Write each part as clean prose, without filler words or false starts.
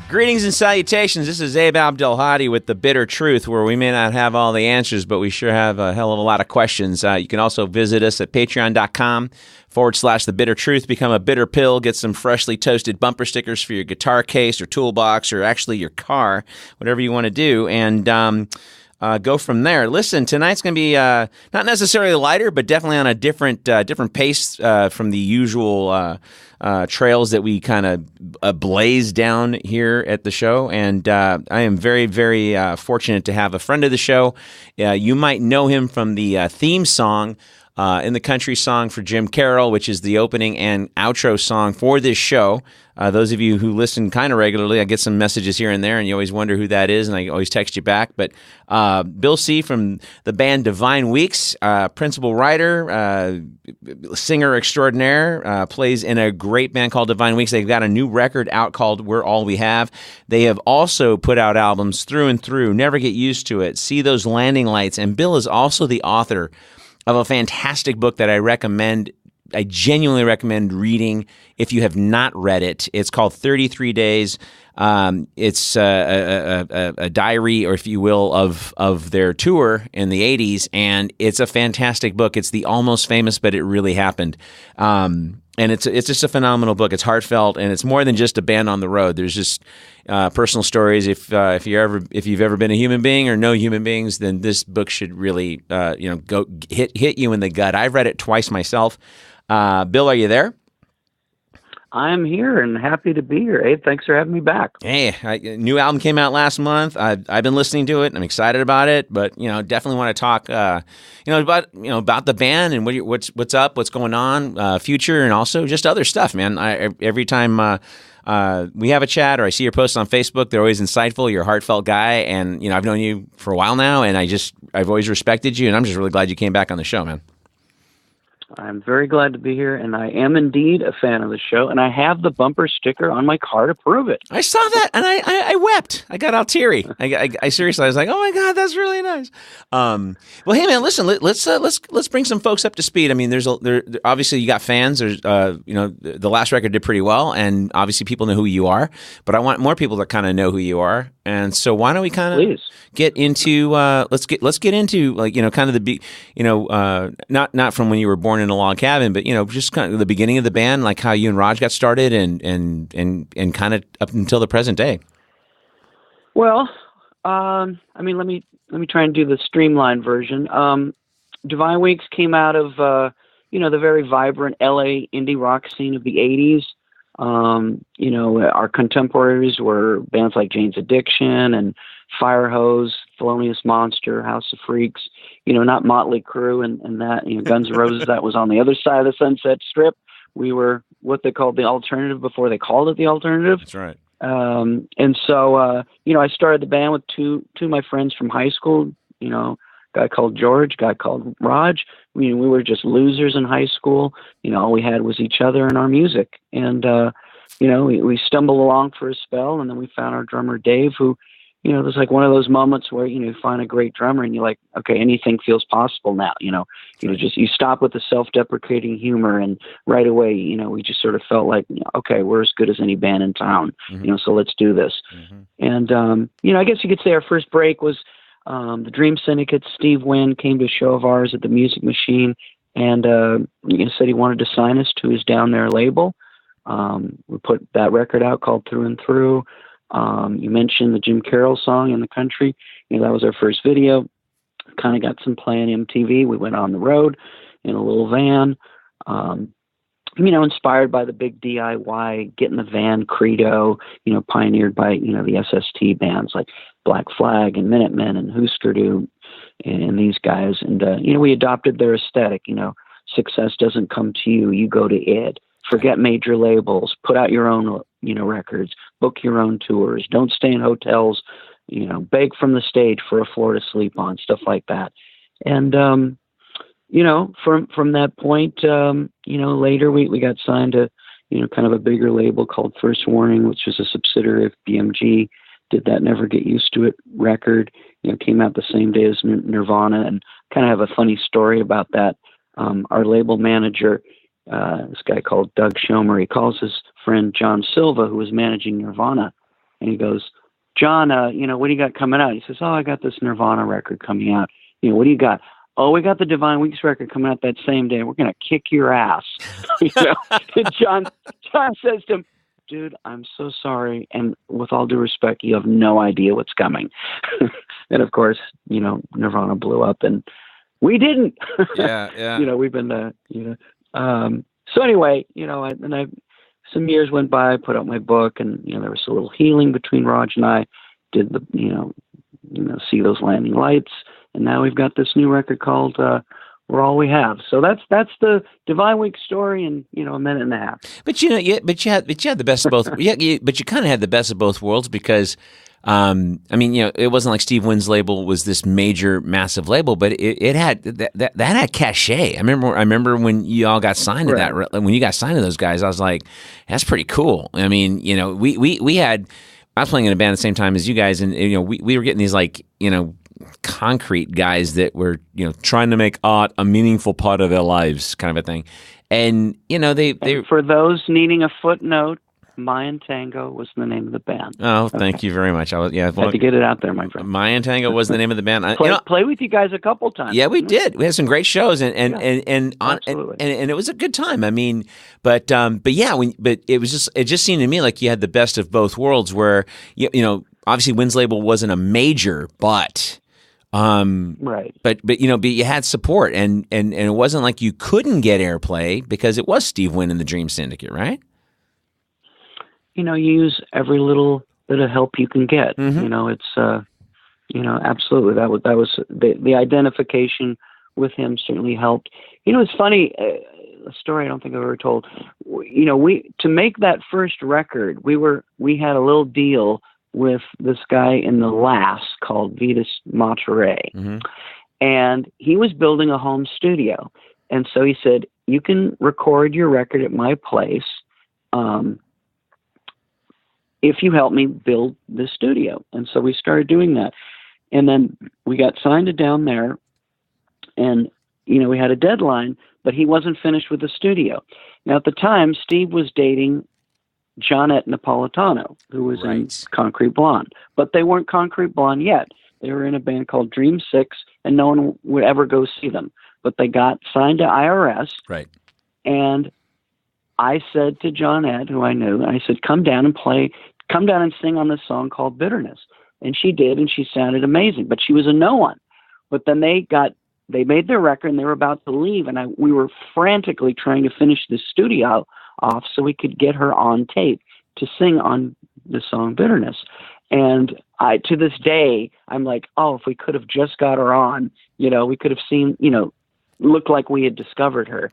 Greetings and salutations. This is Abe Abdelhadi with The Bitter Truth, where we may not have all the answers, but we sure have a hell of a lot of questions. You can also visit us at patreon.com/The Bitter Truth. Become a bitter pill. Get some freshly toasted bumper stickers for your guitar case or toolbox or actually your car, whatever you want to do. And go from there. Listen, tonight's going to be not necessarily lighter, but definitely on a different pace from the usual trails that we kind of blaze down here at the show. And I am very, very fortunate to have a friend of the show. You might know him from the theme song in the country song for Jim Carroll, which is the opening and outro song for this show. Those of you who listen kind of regularly, I get some messages here and there, and you always wonder who that is, and I always text you back. But Bill C. from the band Divine Weeks, principal writer, singer extraordinaire, plays in a great band called Divine Weeks. They've got a new record out called We're All We Have. They have also put out albums through and through, Never Get Used to It, See Those Landing Lights, and Bill is also the author of a fantastic book that I genuinely recommend reading if you have not read it. It's called 33 Days. It's a diary, or if you will, of their tour in the 80s, and it's a fantastic book. It's the Almost Famous, but it really happened. And it's just a phenomenal book. It's heartfelt, and it's more than just a band on the road. There's just personal stories. If you've ever been a human being or know human beings, then this book should really go hit you in the gut. I've read it twice myself. Bill, are you there? I'm here and happy to be here, Abe. Thanks for having me back. Hey, new album came out last month. I've been listening to it. I'm excited about it, but definitely want to talk about the band and what's up, what's going on, future, and also just other stuff, man. Every time we have a chat or I see your posts on Facebook, they're always insightful. You're a heartfelt guy, and I've known you for a while now, and I've always respected you, and I'm just really glad you came back on the show, man. I'm very glad to be here, and I am indeed a fan of the show, and I have the bumper sticker on my car to prove it. I saw that, and I wept. I got all teary. I seriously, I was like, oh my God, that's really nice. Well, hey man, listen, let's bring some folks up to speed. I mean, there obviously you got fans. There's the last record did pretty well, and obviously people know who you are. But I want more people to kind of know who you are. And so why don't we kind of get into let's get into kind of the not from when you were born in a log cabin, but just kind of the beginning of the band, like how you and Raj got started, and kind of up until the present day. Well, let me try and do the streamlined version. Divine Weeks came out of the very vibrant LA indie rock scene of the 80s. Our contemporaries were bands like Jane's Addiction and Firehose, Thelonious Monster, House of Freaks, not Motley Crue and that, Guns N' Roses, that was on the other side of the Sunset Strip. We were what they called the alternative before they called it the alternative. That's right. And so, I started the band with two of my friends from high school, guy called George, guy called Raj. We were just losers in high school. All we had was each other and our music. And, we stumbled along for a spell, and then we found our drummer, Dave, who, it was like one of those moments where, you find a great drummer and you're like, okay, anything feels possible now, you stop with the self-deprecating humor, and right away, we just sort of felt like, okay, we're as good as any band in town, so let's do this. And, I guess you could say our first break was, the Dream Syndicate. Steve Wynn came to a show of ours at the Music Machine, and said he wanted to sign us to his Down There label. We put that record out called Through and Through. You mentioned the Jim Carroll song in the country. That was our first video. Kind of got some play on MTV. We went on the road in a little van. Inspired by the big DIY, get in the van credo, pioneered by, the SST bands like Black Flag and Minutemen and Husker Du and these guys. And, we adopted their aesthetic, success doesn't come to you, you go to it. Forget major labels, put out your own, records, book your own tours, don't stay in hotels, beg from the stage for a floor to sleep on, stuff like that. And, from that point, later we got signed to, kind of a bigger label called First Warning, which was a subsidiary of BMG, did that Never Get Used to It record, came out the same day as Nirvana, and kind of have a funny story about that. Our label manager, this guy called Doug Schomer, he calls his friend John Silva, who was managing Nirvana, and he goes, John, what do you got coming out? He says, I got this Nirvana record coming out. What do you got? Oh, we got the Divine Weeks record coming out that same day. We're going to kick your ass. And John says to him, dude, I'm so sorry. And with all due respect, you have no idea what's coming. And of course, Nirvana blew up and we didn't. Yeah. We've been, so anyway, some years went by, I put out my book, and, there was a little healing between Raj and I, did the, See Those Landing Lights. And now we've got this new record called, We're All We Have. So that's the Divine Week story in, a minute and a half. But you had the best of both. But you kind of had the best of both worlds because, it wasn't like Steve Wynn's label was this major, massive label, but it had that had cachet. I remember when you all got signed to that. When you got signed to those guys, I was like, that's pretty cool. I mean, we had. I was playing in a band at the same time as you guys, and we were getting these concrete guys that were trying to make art a meaningful part of their lives, kind of a thing. And they for those needing a footnote, Mayan Tango was the name of the band. Oh, thank you very much. Had to get it out there, my friend. Mayan Tango was the name of the band. Play with you guys a couple times. Yeah, we did. We had some great shows, and it was a good time. I mean, but it just seemed to me like you had the best of both worlds. Where obviously Wynn's label wasn't a major, but. Right. But you had support, and it wasn't like you couldn't get airplay because it was Steve Wynn and the Dream Syndicate, right? You use every little bit of help you can get. Mm-hmm. It's absolutely that was the identification with him certainly helped. It's funny, a story I don't think I've ever told. We to make that first record, we had a little deal with this guy in the Lass called Vitas Monterey. Mm-hmm. And he was building a home studio. And so he said, you can record your record at my place if you help me build the studio. And so we started doing that. And then we got signed to down there. And, we had a deadline, but he wasn't finished with the studio. Now, at the time, Steve was dating Johnette Napolitano, who was in Concrete Blonde. But they weren't Concrete Blonde yet. They were in a band called Dream 6, and no one would ever go see them. But they got signed to IRS. Right. And I said to Johnette, who I knew, I said, come down and sing on this song called Bitterness. And she did, and she sounded amazing. But she was a no one. But then they made their record, and they were about to leave, and we were frantically trying to finish the studio off so we could get her on tape to sing on the song Bitterness. And to this day, I'm like, if we could have just got her on, we could have seen, looked like we had discovered her.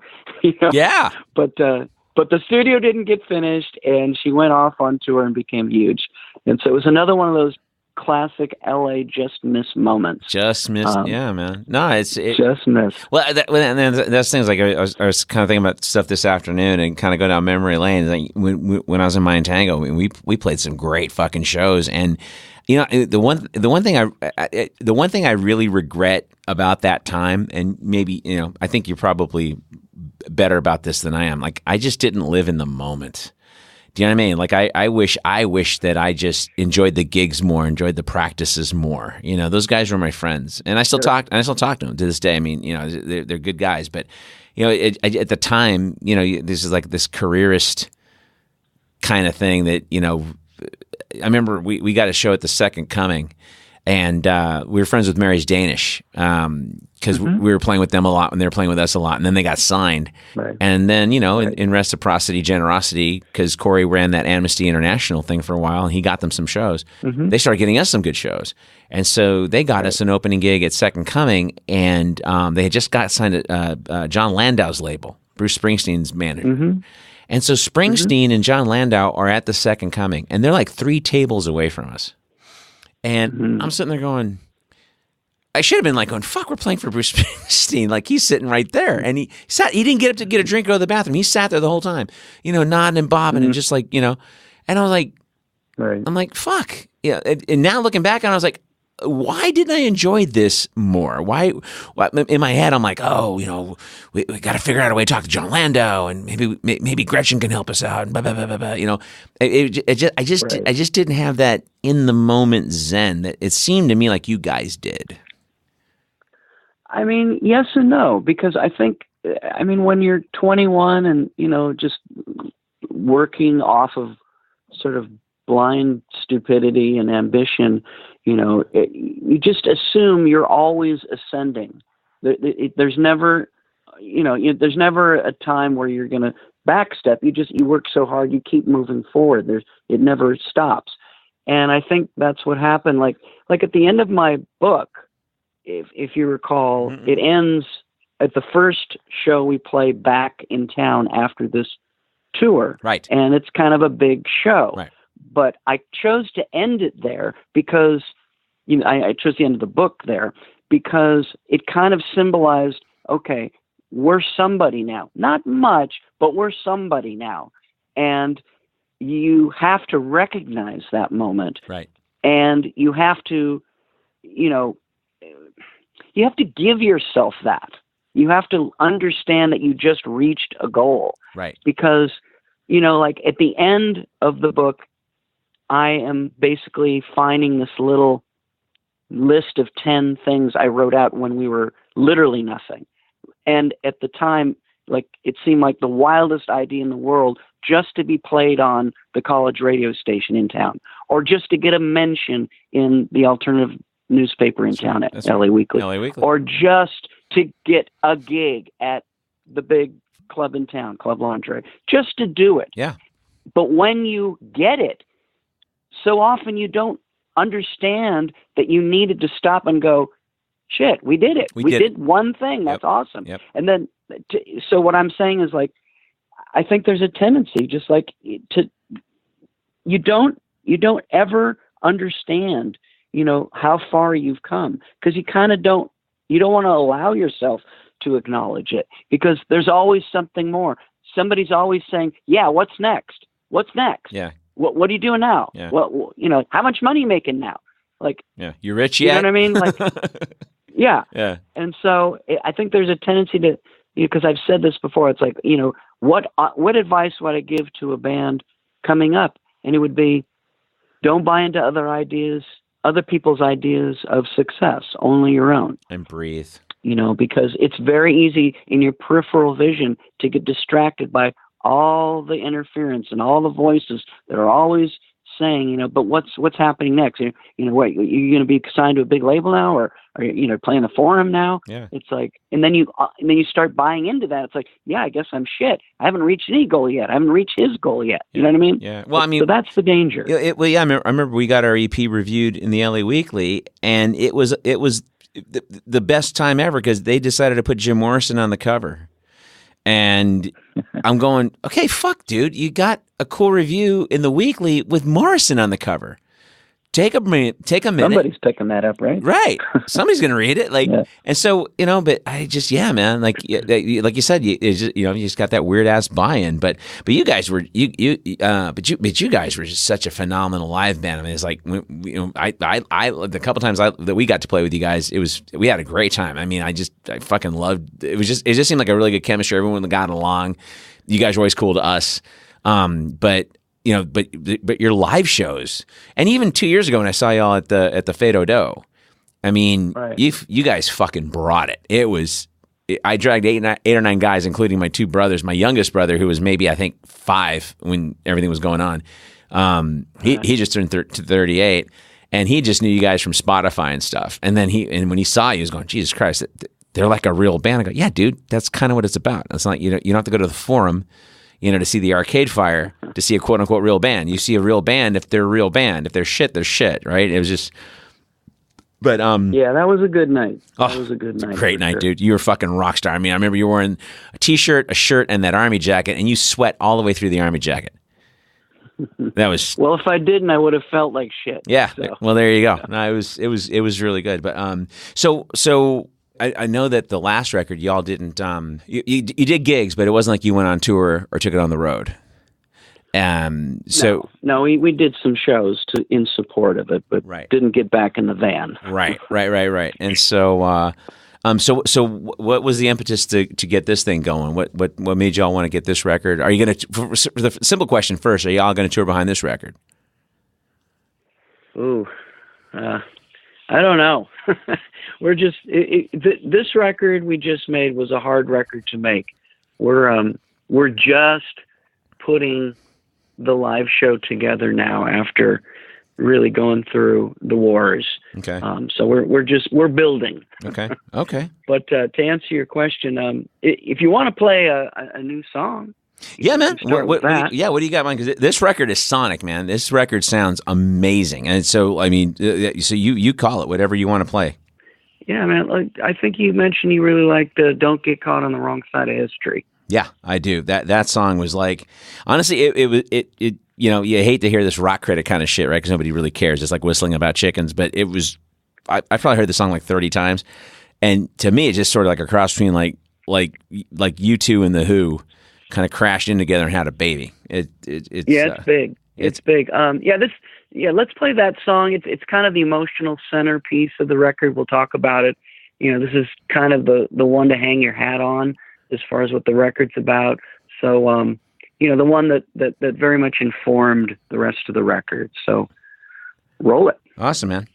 Yeah. But the studio didn't get finished, and she went off on tour and became huge. And so it was another one of those classic LA just miss moments. Just miss, yeah, man. No, just miss. Well, and then that's things like I was kind of thinking about stuff this afternoon and kind of go down memory lane. Like when I was in Mayan Tango, we played some great fucking shows, and the one thing I really regret about that time, and maybe I think you're probably better about this than I am. Like I just didn't live in the moment. Do you know what I mean? Like I wish that I just enjoyed the gigs more, enjoyed the practices more. Those guys were my friends, and I still talk to them to this day. I mean, they're good guys, but at the time, this is like this careerist kind of thing that I remember we got a show at the Second Coming, and we were friends with Mary's Danish because we were playing with them a lot and they were playing with us a lot, and then they got signed. Right. And then in reciprocity, generosity, because Corey ran that Amnesty International thing for a while and he got them some shows. Mm-hmm. They started getting us some good shows, and so they got us an opening gig at Second Coming, and they had just got signed to John Landau's label, Bruce Springsteen's manager. Mm-hmm. And so Springsteen and John Landau are at the Second Coming, and they're like 3 tables away from us. And I'm sitting there going, I should have been like going, fuck, we're playing for Bruce Springsteen. Like he's sitting right there. And he didn't get up to get a drink or go to the bathroom. He sat there the whole time, nodding and bobbing and just like, and I was like, I'm like, fuck. Yeah. And now looking back on it, I was like, why didn't I enjoy this more? Why in my head I'm like, oh, we got to figure out a way to talk to John Landau, and maybe Gretchen can help us out. And blah, blah, blah, blah, blah. I just didn't have that in the moment zen that it seemed to me like you guys did. I mean, yes and no, because I think, when you're 21 and, just working off of sort of blind stupidity and ambition, you just assume you're always ascending. There's never, there's never a time where you're going to backstep. You work so hard, you keep moving forward. It never stops. And I think that's what happened. Like at the end of my book, if you recall, it ends at the first show we play back in town after this tour. Right. And it's kind of a big show. Right. But I chose to end it there because, I chose the end of the book there because it kind of symbolized, okay, we're somebody now. Not much, but we're somebody now. And you have to recognize that moment. Right. And you have to, you have to give yourself that. You have to understand that you just reached a goal. Right. Because, like at the end of the book, I am basically finding this little list of 10 things I wrote out when we were literally nothing. And at the time, like it seemed like the wildest idea in the world just to be played on the college radio station in town, or just to get a mention in the alternative newspaper in town at LA Weekly, or just to get a gig at the big club in town, Club Lingerie, just to do it. Yeah. But when you get it, so often you don't understand that you needed to stop and go, shit, we did it. We did one thing. That's awesome. Yep. And then, so what I'm saying is like, I think there's a tendency just like you don't ever understand, how far you've come, because you kind of don't want to allow yourself to acknowledge it, because there's always something more. Somebody's always saying, yeah, what's next? What's next? Yeah. What are you doing now? Yeah. Well, how much money are you making now? Like, yeah, you rich yet? You know what I mean? Like, yeah. Yeah. And so I think there's a tendency to, because I've said this before, it's like, what advice would I give to a band coming up? And it would be, don't buy into other people's ideas of success, only your own. And breathe. Because it's very easy in your peripheral vision to get distracted by all the interference and all the voices that are always saying, but what's happening next? What, you're going to be signed to a big label now, or are you playing the Forum now? Yeah. It's like, and then you start buying into that. It's like, yeah, I guess I'm shit. I haven't reached any goal yet. I haven't reached his goal yet. You know what I mean? Yeah. Well, so that's the danger. I remember we got our EP reviewed in the LA Weekly, and it was the best time ever because they decided to put Jim Morrison on the cover. And I'm going, okay, fuck, dude, you got a cool review in the Weekly with Morrison on the cover. Take a minute. Somebody's picking that up, right? Right. Somebody's going to read it. Yeah. And so, but I just, man, like you said, you just got that weird ass buy-in, but you guys were, but you guys were just such a phenomenal live band. I mean, it's like, I the couple times that we got to play with you guys, we had a great time. I mean, I fucking loved, it just seemed like a really good chemistry. Everyone got along. You guys were always cool to us. But your live shows, and even 2 years ago when I saw y'all at the Fado Do, I mean, right. you guys fucking brought it. I dragged eight or nine guys, including my two brothers. My youngest brother, who was maybe I think 5 when everything was going on, he just turned 38, and he just knew you guys from Spotify and stuff. And then when he saw you, he was going, Jesus Christ, they're like a real band. I go, yeah, dude, that's kind of what it's about. It's not you don't have to go to the Forum, to see the Arcade Fire, to see a quote unquote real band. You see a real band if they're a real band. If they're shit, they're shit, right? It was just, but yeah, that was a good night. That was a good night. Great night, dude. You were a fucking rock star. I mean, I remember you were wearing a t-shirt, a shirt, and that army jacket, and you sweat all the way through the army jacket. That was well. If I didn't, I would have felt like shit. Yeah. So. Well, there you go. No, it was really good. But so. I know that the last record y'all didn't. You did gigs, but it wasn't like you went on tour or took it on the road. No, we did some shows in support of it, but didn't get back in the van. Right. And so, so what was the impetus to get this thing going? What made y'all want to get this record? Are you going to, for the simple question first, are y'all going to tour behind this record? Ooh, I don't know. We're just, this record we just made was a hard record to make. We're just putting the live show together now after really going through the wars. Okay. So we're building. Okay. But to answer your question, if you want to play a new song, yeah, man. What do you got, man? Because this record is sonic, man. This record sounds amazing, and so I mean, so you call it whatever you want to play. Yeah, man. Like I think you mentioned you really liked "Don't Get Caught on the Wrong Side of History." Yeah, I do. That song was like, honestly, it you know, you hate to hear this rock critic kind of shit, right? Because nobody really cares. It's like whistling about chickens. But it was, I probably heard the song like 30 times, and to me, it's just sort of like a cross between like U2 and the Who kind of crashed in together and had a baby. It's big. It's big. Let's play that song. It's kind of the emotional centerpiece of the record. We'll talk about it. You know, this is kind of the one to hang your hat on as far as what the record's about. So, you know, the one that very much informed the rest of the record. So roll it. Awesome, man.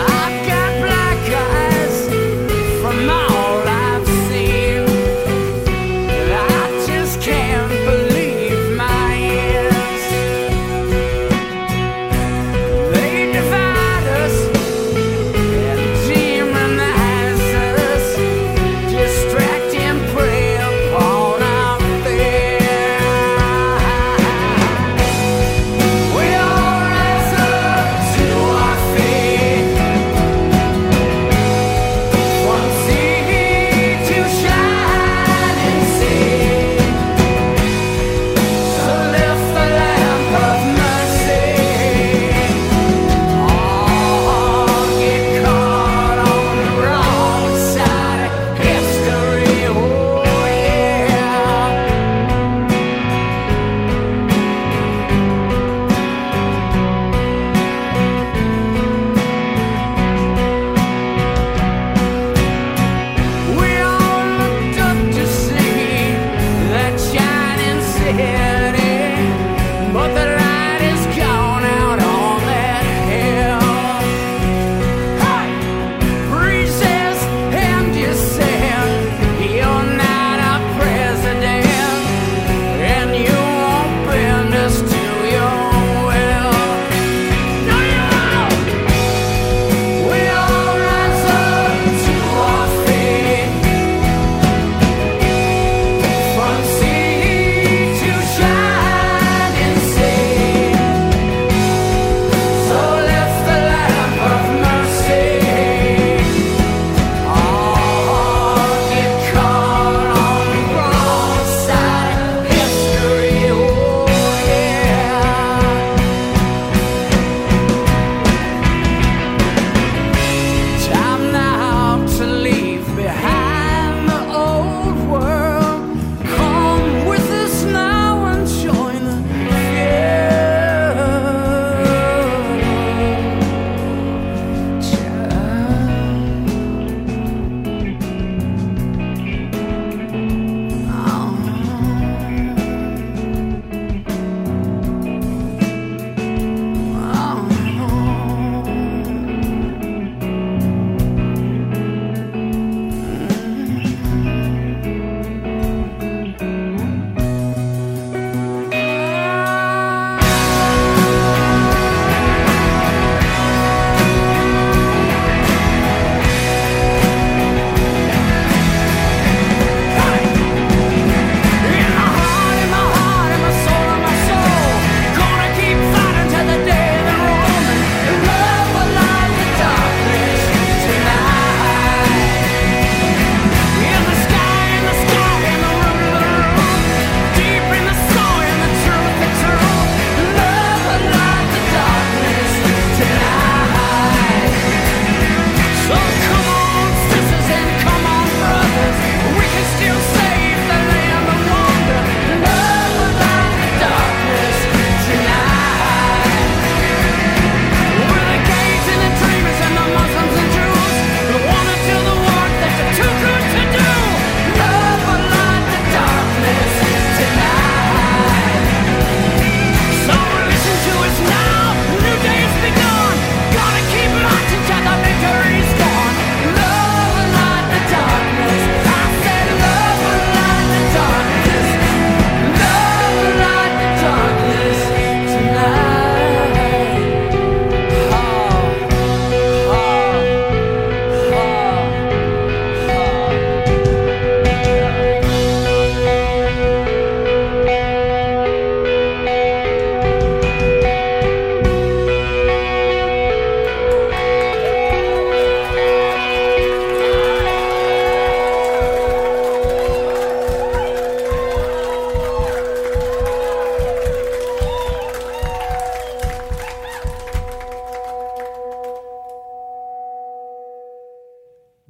I've got black eyes from my whole life.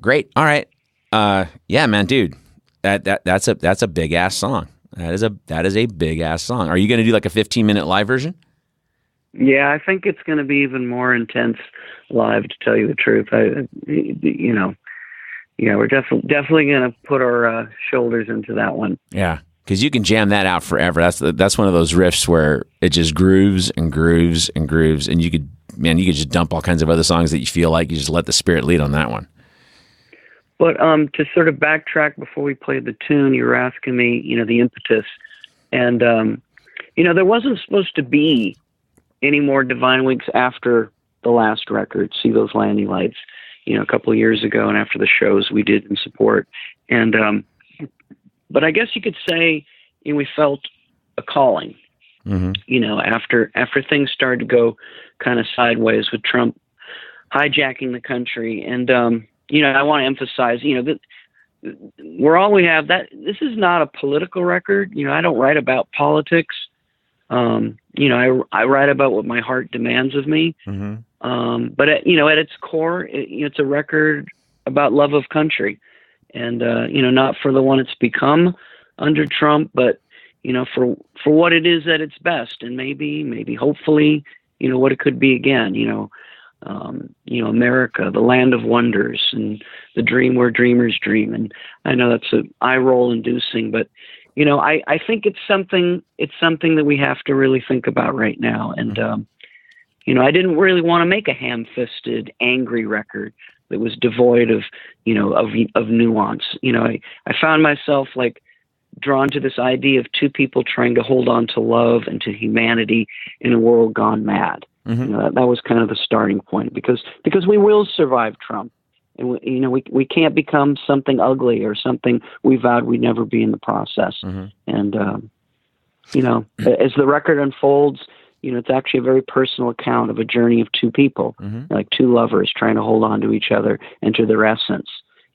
Great. All right. Yeah, man, dude. That's a big ass song. That is a big ass song. Are you going to do like a 15-minute live version? Yeah, I think it's going to be even more intense live, to tell you the truth. We're definitely going to put our shoulders into that one. Yeah, because you can jam that out forever. That's one of those riffs where it just grooves and grooves and grooves, and you could just dump all kinds of other songs that you feel like you just let the spirit lead on that one. But to sort of backtrack before we played the tune, you were asking me, the impetus, and there wasn't supposed to be any more Divine Weeks after the last record, See Those Landing Lights, a couple of years ago, and after the shows we did in support. And but I guess you could say we felt a calling, after things started to go kind of sideways with Trump hijacking the country. And I want to emphasize, that we're all we have. That this is not a political record. I don't write about politics. I write about what my heart demands of me. Mm-hmm. But at its core, it's a record about love of country, and not for the one it's become under Trump, but for what it is at its best, and maybe hopefully, what it could be again. America, the land of wonders, and the dream where dreamers dream. And I know that's an eye roll inducing, but I think it's something that we have to really think about right now. And I didn't really want to make a ham-fisted, angry record that was devoid of nuance. I found myself like drawn to this idea of two people trying to hold on to love and to humanity in a world gone mad. Mm-hmm. That was kind of the starting point, because we will survive Trump, and we can't become something ugly or something we vowed we'd never be in the process. Mm-hmm. And as the record unfolds, it's actually a very personal account of a journey of two people, mm-hmm. like two lovers trying to hold on to each other and to their essence,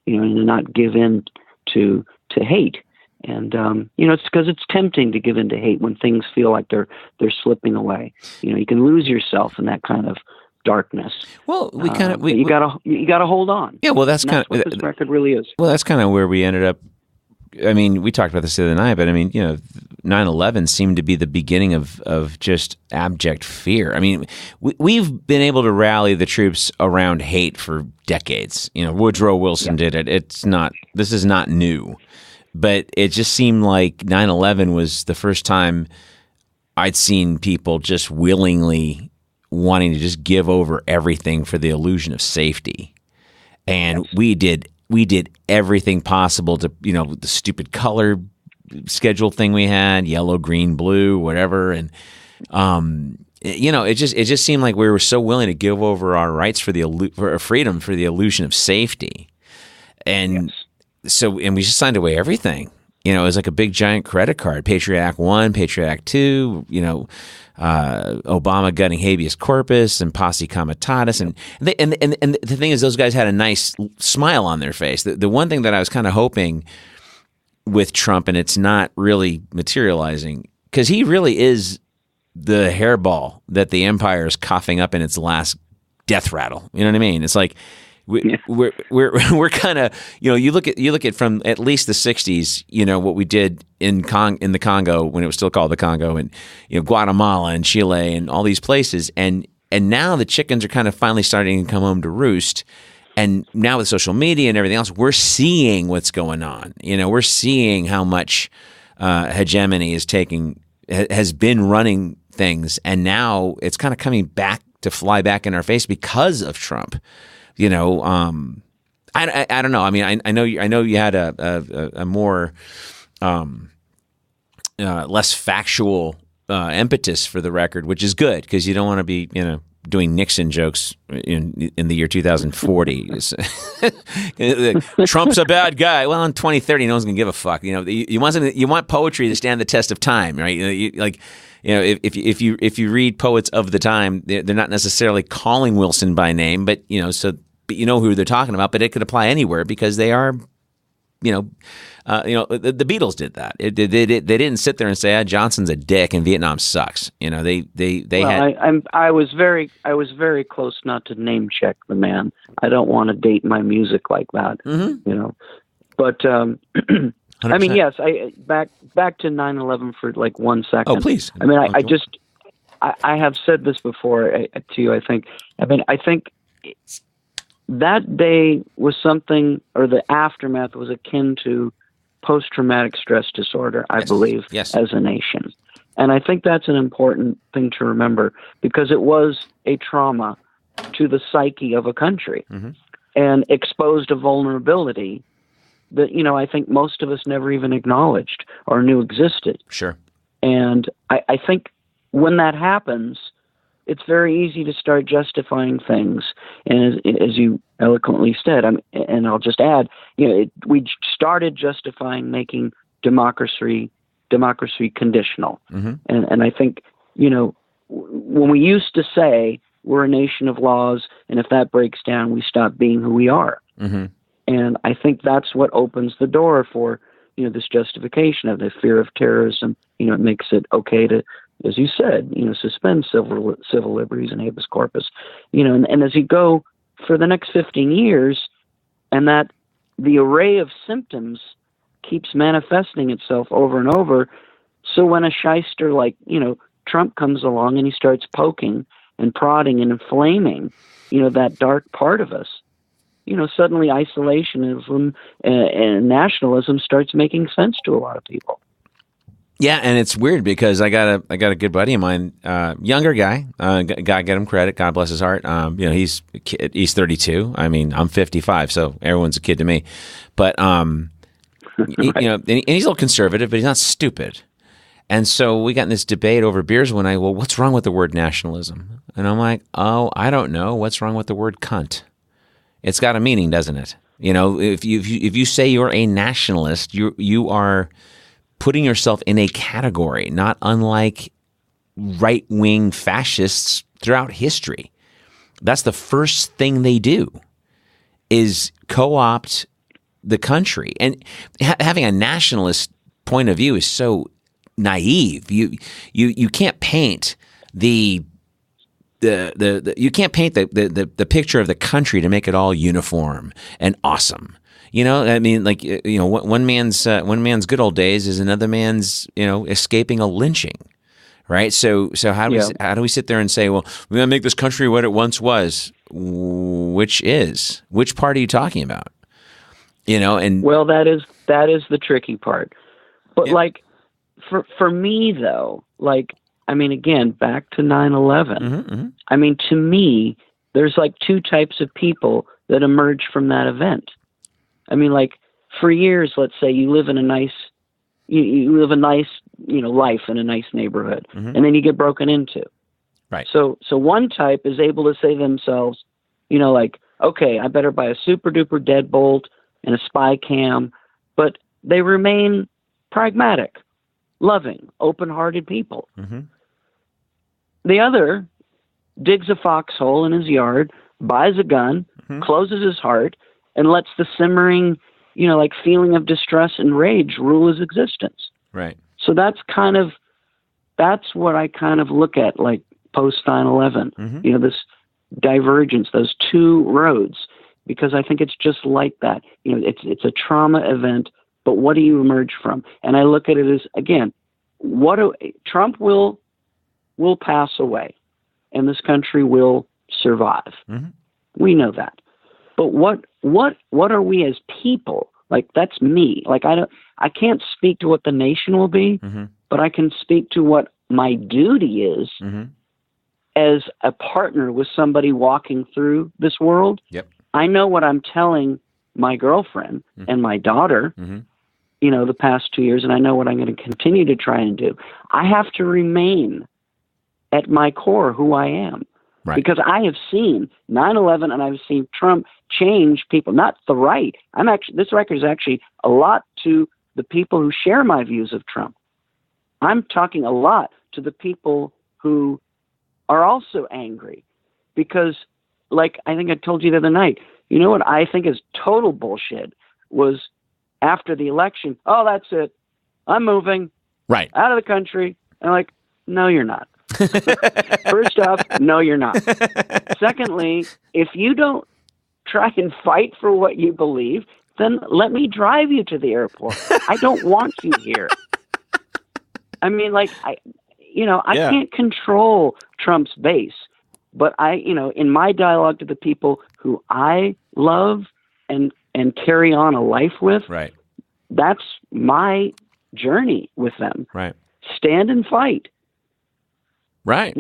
and to not give in to hate. And it's because it's tempting to give in to hate when things feel like they're slipping away. You can lose yourself in that kind of darkness. Well, you gotta hold on. Yeah, well, that's kind of what this record really is. Well, that's kind of where we ended up. I mean, we talked about this the other night, but I mean, 9/11 seemed to be the beginning of just abject fear. I mean, we've been able to rally the troops around hate for decades. Woodrow Wilson did it. This is not new. But it just seemed like 9/11 was the first time I'd seen people just willingly wanting to just give over everything for the illusion of safety. And we did everything possible to, the stupid color schedule thing we had, yellow, green, blue, whatever. And, it just seemed like we were so willing to give over our rights for freedom for the illusion of safety. And and we just signed away everything. It was like a big giant credit card. Patriot Act 1, Patriot Act 2, Obama gutting habeas corpus and posse comitatus. And the thing is, those guys had a nice smile on their face. The one thing that I was kind of hoping with Trump, and it's not really materializing, because he really is the hairball that the empire is coughing up in its last death rattle. You know what I mean? It's like, we're kind of, you look at from at least the 60s, what we did in the Congo when it was still called the Congo, and Guatemala and Chile and all these places, and now the chickens are kind of finally starting to come home to roost. And now with social media and everything else, we're seeing what's going on. We're seeing how much hegemony has been running things, and now it's kind of coming back to fly back in our face because of Trump. I don't know. I mean, I know you had a more less factual impetus for the record, which is good, because you don't want to be doing Nixon jokes in the year 2040. Trump's a bad guy. Well, in 2030, no one's gonna give a fuck. You want poetry to stand the test of time, right? If you read poets of the time, they're not necessarily calling Wilson by name, but you know who they're talking about. But it could apply anywhere, because they are the Beatles did that. They didn't sit there and say, Johnson's a dick and Vietnam sucks. I was very close not to name check the man. I don't want to date my music like that. But I mean, yes, back to 9/11 for like 1 second. Oh, please. I mean, I have said this before to you, I think. I think that day was something, or the aftermath was akin to post-traumatic stress disorder, I believe, as a nation. And I think that's an important thing to remember, because it was a trauma to the psyche of a country and exposed a vulnerability that, I think most of us never even acknowledged or knew existed. Sure. And I think when that happens, it's very easy to start justifying things. And as you eloquently said, and I'll just add, we started justifying making democracy conditional. And I think, when we used to say we're a nation of laws, and if that breaks down, we stop being who we are. And I think that's what opens the door for, this justification of the fear of terrorism. It makes it okay to, as you said, suspend civil liberties and habeas corpus. And as you go for the next 15 years, and that the array of symptoms keeps manifesting itself over and over. So when a shyster like, Trump comes along and he starts poking and prodding and inflaming, that dark part of us, suddenly isolationism and nationalism starts making sense to a lot of people. Yeah, and it's weird because I got a good buddy of mine, younger guy. God get him credit. God bless his heart. He's 32. I mean, I'm 55, so everyone's a kid to me. But and he's a little conservative, but he's not stupid. And so we got in this debate over beers one night. Well, what's wrong with the word nationalism? And I'm like, I don't know. What's wrong with the word cunt? It's got a meaning, doesn't it? If you say you're a nationalist, you are putting yourself in a category, not unlike right-wing fascists throughout history. That's the first thing they do, is co-opt the country. And having a nationalist point of view is so naive. You can't paint the picture of the country to make it all uniform and awesome. One man's good old days is another man's, escaping a lynching, right? So how do we sit there and say, well, we're going to make this country what it once was? Which part are you talking about? Well, that is the tricky part. But for me though, again, back to 9/11. To me, there's two types of people that emerge from that event. For years, let's say you live in a nice, life in a nice neighborhood, and then you get broken into. Right. So one type is able to say to themselves, okay, I better buy a super duper deadbolt and a spy cam, but they remain pragmatic, loving, open-hearted people. The other digs a foxhole in his yard, buys a gun, closes his heart, and lets the simmering, feeling of distress and rage rule his existence. Right. So that's what I kind of look at, post 9/11. This divergence, those two roads, because I think it's just like that. It's a trauma event, but what do you emerge from? And I look at it as, again, Trump will pass away, and this country will survive. We know that. But what are we as people? That's me. I can't speak to what the nation will be, but I can speak to what my duty is as a partner with somebody walking through this world. Yep. I know what I'm telling my girlfriend and my daughter, the past 2 years, and I know what I'm going to continue to try and do. I have to remain at my core who I am. Right. Because I have seen 9/11 and I've seen Trump change people, not the right. This record is actually a lot to the people who share my views of Trump. I'm talking a lot to the people who are also angry because, I think I told you the other night, what I think is total bullshit was after the election, oh, that's it. I'm moving Right. out of the country. And I'm like, no, you're not. First off, no, you're not. Secondly, if you don't try and fight for what you believe, then let me drive you to the airport. I don't want you here. I mean, like, I can't control Trump's base, but in my dialogue to the people who I love and carry on a life with, right, that's my journey with them. Right. Stand and fight. Right.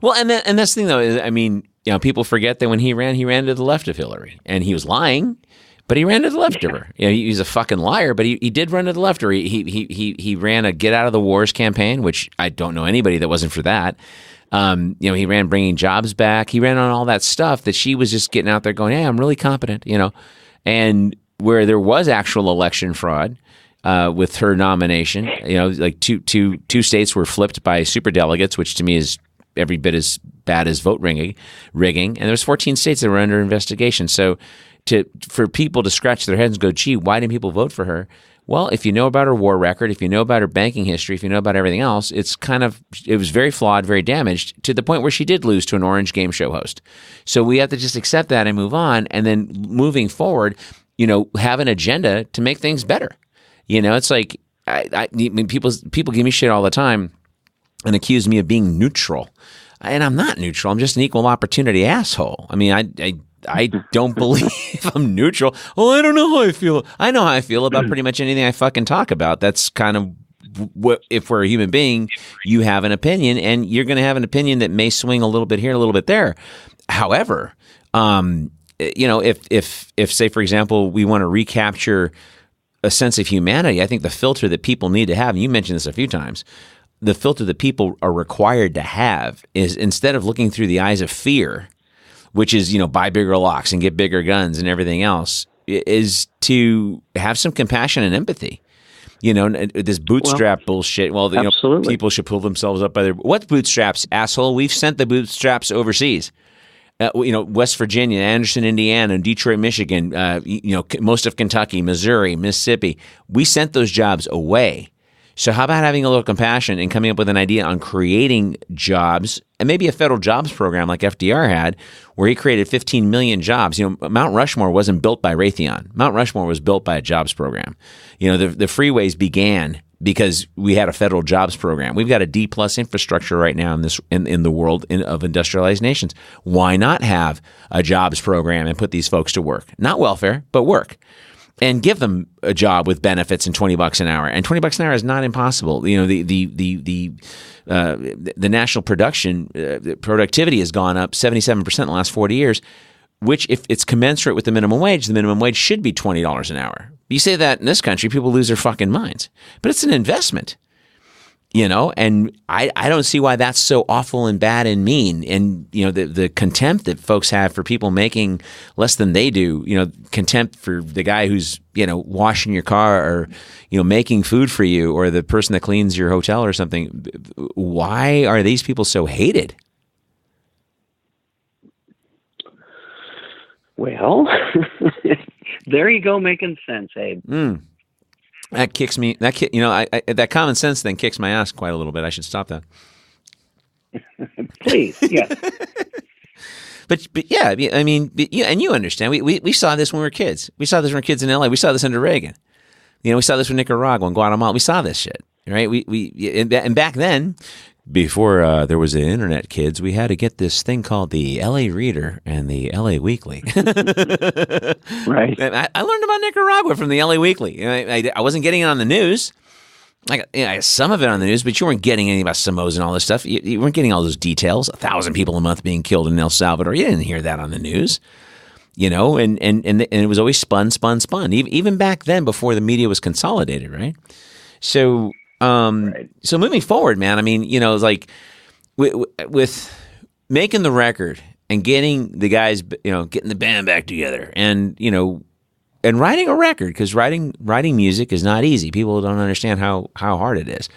Well, and that's the thing, though, is, I mean, people forget that when he ran to the left of Hillary, and he was lying, but he ran to the left of her. He's a fucking liar, but he did run to the left of her. He ran a get out of the wars campaign, which I don't know anybody that wasn't for that. He ran bringing jobs back. He ran on all that stuff that she was just getting out there going, hey, I'm really competent, and where there was actual election fraud, with her nomination, like two states were flipped by superdelegates, which to me is every bit as bad as vote rigging. And there's 14 states that were under investigation. So for people to scratch their heads and go, gee, why didn't people vote for her? Well, if you know about her war record, if you know about her banking history, if you know about everything else, it was very flawed, very damaged, to the point where she did lose to an orange game show host. So we have to just accept that and move on. And then moving forward, have an agenda to make things better. It's like I mean, people give me shit all the time and accuse me of being neutral, and I'm not neutral. I'm just an equal opportunity asshole. I mean, I don't believe I'm neutral. Oh, I don't know how I feel. I know how I feel about pretty much anything I fucking talk about. That's kind of what, if we're a human being, you have an opinion, and you're going to have an opinion that may swing a little bit here, a little bit there. However, if say, for example, we want to recapture a sense of humanity, I think the filter that people need to have, and you mentioned this a few times, the filter that people are required to have is, instead of looking through the eyes of fear, which is, buy bigger locks and get bigger guns and everything else, is to have some compassion and empathy. This bootstrap bullshit. Well, people should pull themselves up by their... What bootstraps, asshole? We've sent the bootstraps overseas. West Virginia, Anderson, Indiana, Detroit, Michigan, most of Kentucky, Missouri, Mississippi. We sent those jobs away. So how about having a little compassion and coming up with an idea on creating jobs, and maybe a federal jobs program like FDR had, where he created 15 million jobs. Mount Rushmore wasn't built by Raytheon. Mount Rushmore was built by a jobs program. The freeways began because we had a federal jobs program. We've got a D+ infrastructure right now in the world of industrialized nations. Why not have a jobs program and put these folks to work? Not welfare, but work. And give them a job with benefits and $20 an hour. And $20 an hour is not impossible. The national productivity has gone up 77% in the last 40 years, which, if it's commensurate with the minimum wage should be $20 an hour. You say that in this country, people lose their fucking minds. But it's an investment, and I don't see why that's so awful and bad and mean. And, the contempt that folks have for people making less than they do, contempt for the guy who's, washing your car or, making food for you, or the person that cleans your hotel or something. Why are these people so hated? Well, there you go, making sense, Abe. That kicks me. That common sense thing kicks my ass quite a little bit. I should stop that. Please, yeah. But yeah, I mean, and you understand. We saw this when we were kids. We saw this when we were kids in L.A. We saw this under Reagan. We saw this with Nicaragua and Guatemala. We saw this shit, right? And back then, before there was the internet, kids, we had to get this thing called the L.A. Reader and the L.A. Weekly. Right. I learned about Nicaragua from the L.A. Weekly. I wasn't getting it on the news. I got some of it on the news, but you weren't getting anything about Somoza and all this stuff. You weren't getting all those details. 1,000 people a month being killed in El Salvador. You didn't hear that on the news. And it was always spun. Even back then, before the media was consolidated, right? So, right. So moving forward, man, I mean, it's like with making the record and getting the guys, getting the band back together, and and writing a record, because writing music is not easy. People don't understand how hard it is.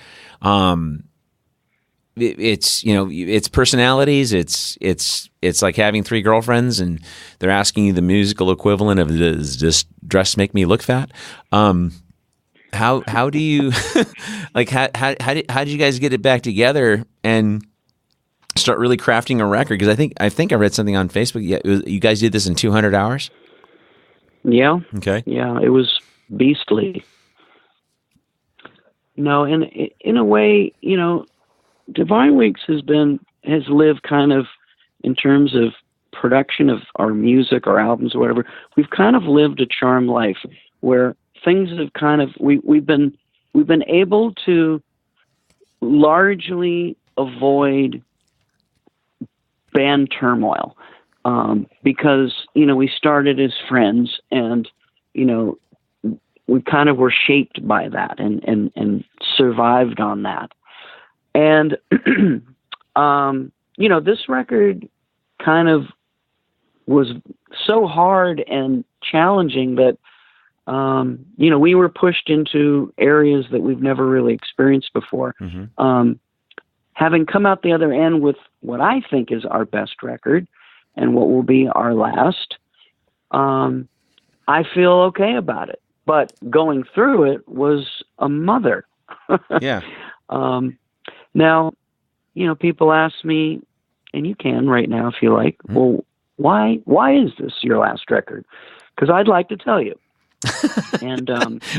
It's personalities. It's like having 3 girlfriends and they're asking you the musical equivalent of, does this dress make me look fat? how do you like how did you guys get it back together and start really crafting a record? Because I think I read something on Facebook. Yeah, you guys did this in 200 hours. Yeah. Okay. Yeah, it was beastly. No, and in a way, Divine Weeks has lived kind of in terms of production of our music, our albums, or whatever. We've kind of lived a charmed life where things have kind of we've been able to largely avoid band turmoil because we started as friends, and we kind of were shaped by that and survived on that. And this record kind of was so hard and challenging that we were pushed into areas that we've never really experienced before. Mm-hmm. Having come out the other end with what I think is our best record and what will be our last, I feel okay about it. But going through it was a mother. Yeah. Now, people ask me, and you can right now if you like, mm-hmm. Well, why is this your last record? Because I'd like to tell you. And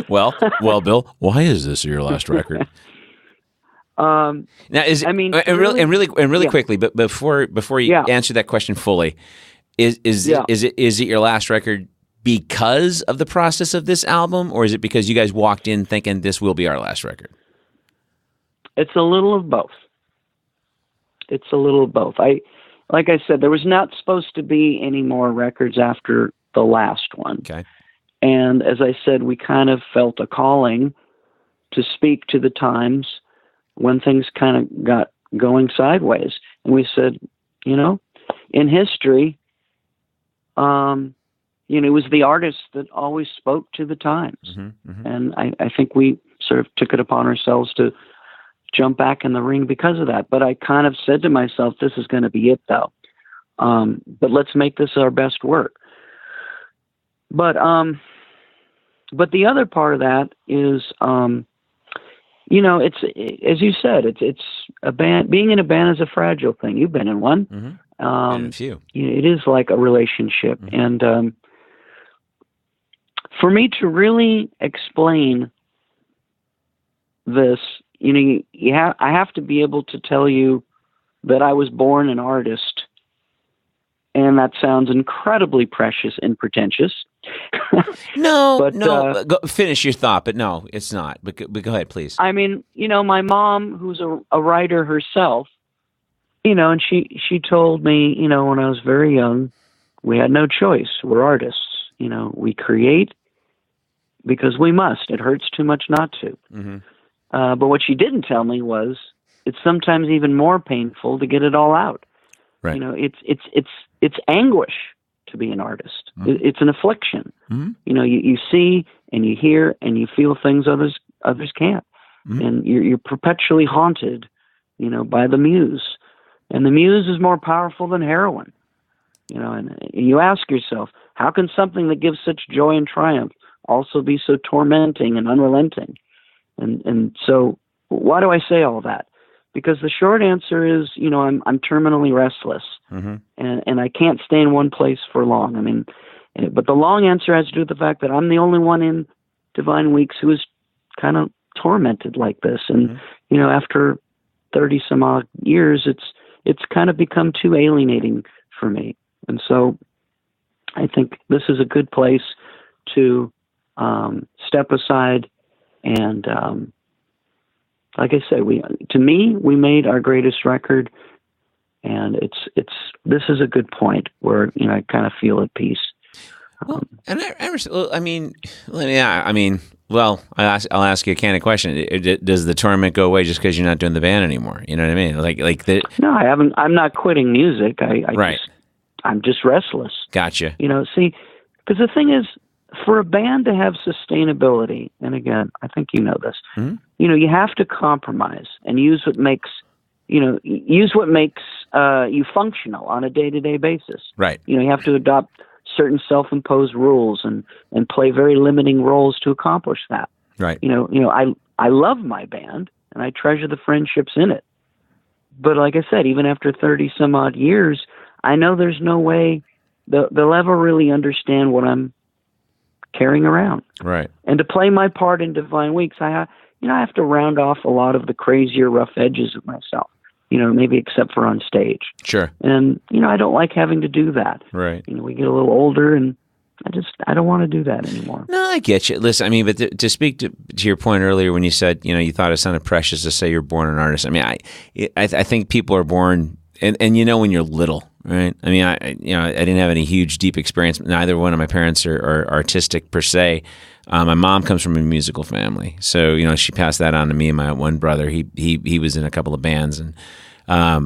well, Bill, why is this your last record? Now, really yeah. quickly, but before you answer that question fully, is it your last record because of the process of this album, or is it because you guys walked in thinking this will be our last record? It's a little of both. Like I said, there was not supposed to be any more records after the last one. Okay. And as I said, we kind of felt a calling to speak to the times when things kind of got going sideways. And we said, in history, it was the artist that always spoke to the times. Mm-hmm, mm-hmm. And I think we sort of took it upon ourselves to jump back in the ring because of that. But I kind of said to myself, this is going to be it, though. But let's make this our best work. But the other part of that is, it's as you said, it's a band. Being in a band is a fragile thing. You've been in one. Mm-hmm. Been in a few. It is like a relationship, mm-hmm. and for me to really explain this, I have to be able to tell you that I was born an artist. And that sounds incredibly precious and pretentious. No. Finish your thought, but no, it's not. But go ahead, please. I mean, my mom, who's a writer herself, and she told me, when I was very young, we had no choice. We're artists. We create because we must. It hurts too much not to. Mm-hmm. But what she didn't tell me was it's sometimes even more painful to get it all out. Right. It's anguish to be an artist. Mm-hmm. It's an affliction. Mm-hmm. You see and you hear and you feel things others can't, mm-hmm. and you're perpetually haunted, by the muse, and the muse is more powerful than heroin. And you ask yourself, how can something that gives such joy and triumph also be so tormenting and unrelenting? And so, why do I say all that? Because the short answer is, I'm terminally restless, mm-hmm. and I can't stay in one place for long. I mean, but the long answer has to do with the fact that I'm the only one in Divine Weeks who is kind of tormented like this. And, mm-hmm. After 30 some odd years, it's kind of become too alienating for me. And so I think this is a good place to step aside and, like I said, we made our greatest record, and this is a good point where I kind of feel at peace. Well, and I'll ask you a candid question. Does the torment go away just because you're not doing the band anymore? You know what I mean? No, I haven't. I'm not quitting music. Right. I'm just restless. Gotcha. See, because the thing is, for a band to have sustainability, and again, I think you know this, mm-hmm. You have to compromise and use what makes you functional on a day-to-day basis. Right. You have to adopt certain self-imposed rules and play very limiting roles to accomplish that. Right. I love my band and I treasure the friendships in it. But like I said, even after 30 some odd years, I know there's no way they'll ever really understand what I'm carrying around. Right. And to play my part in Divine Weeks, I have to round off a lot of the crazier, rough edges of myself, maybe except for on stage. Sure. And, I don't like having to do that. Right. We get a little older and I don't want to do that anymore. No, I get you. Listen, I mean, but to speak to your point earlier when you said, you thought it sounded precious to say you're born an artist. I mean, I think people are born, and when you're little, right? I mean, I didn't have any huge, deep experience. Neither one of my parents are artistic per se. My mom comes from a musical family, so she passed that on to me and my one brother. He was in a couple of bands and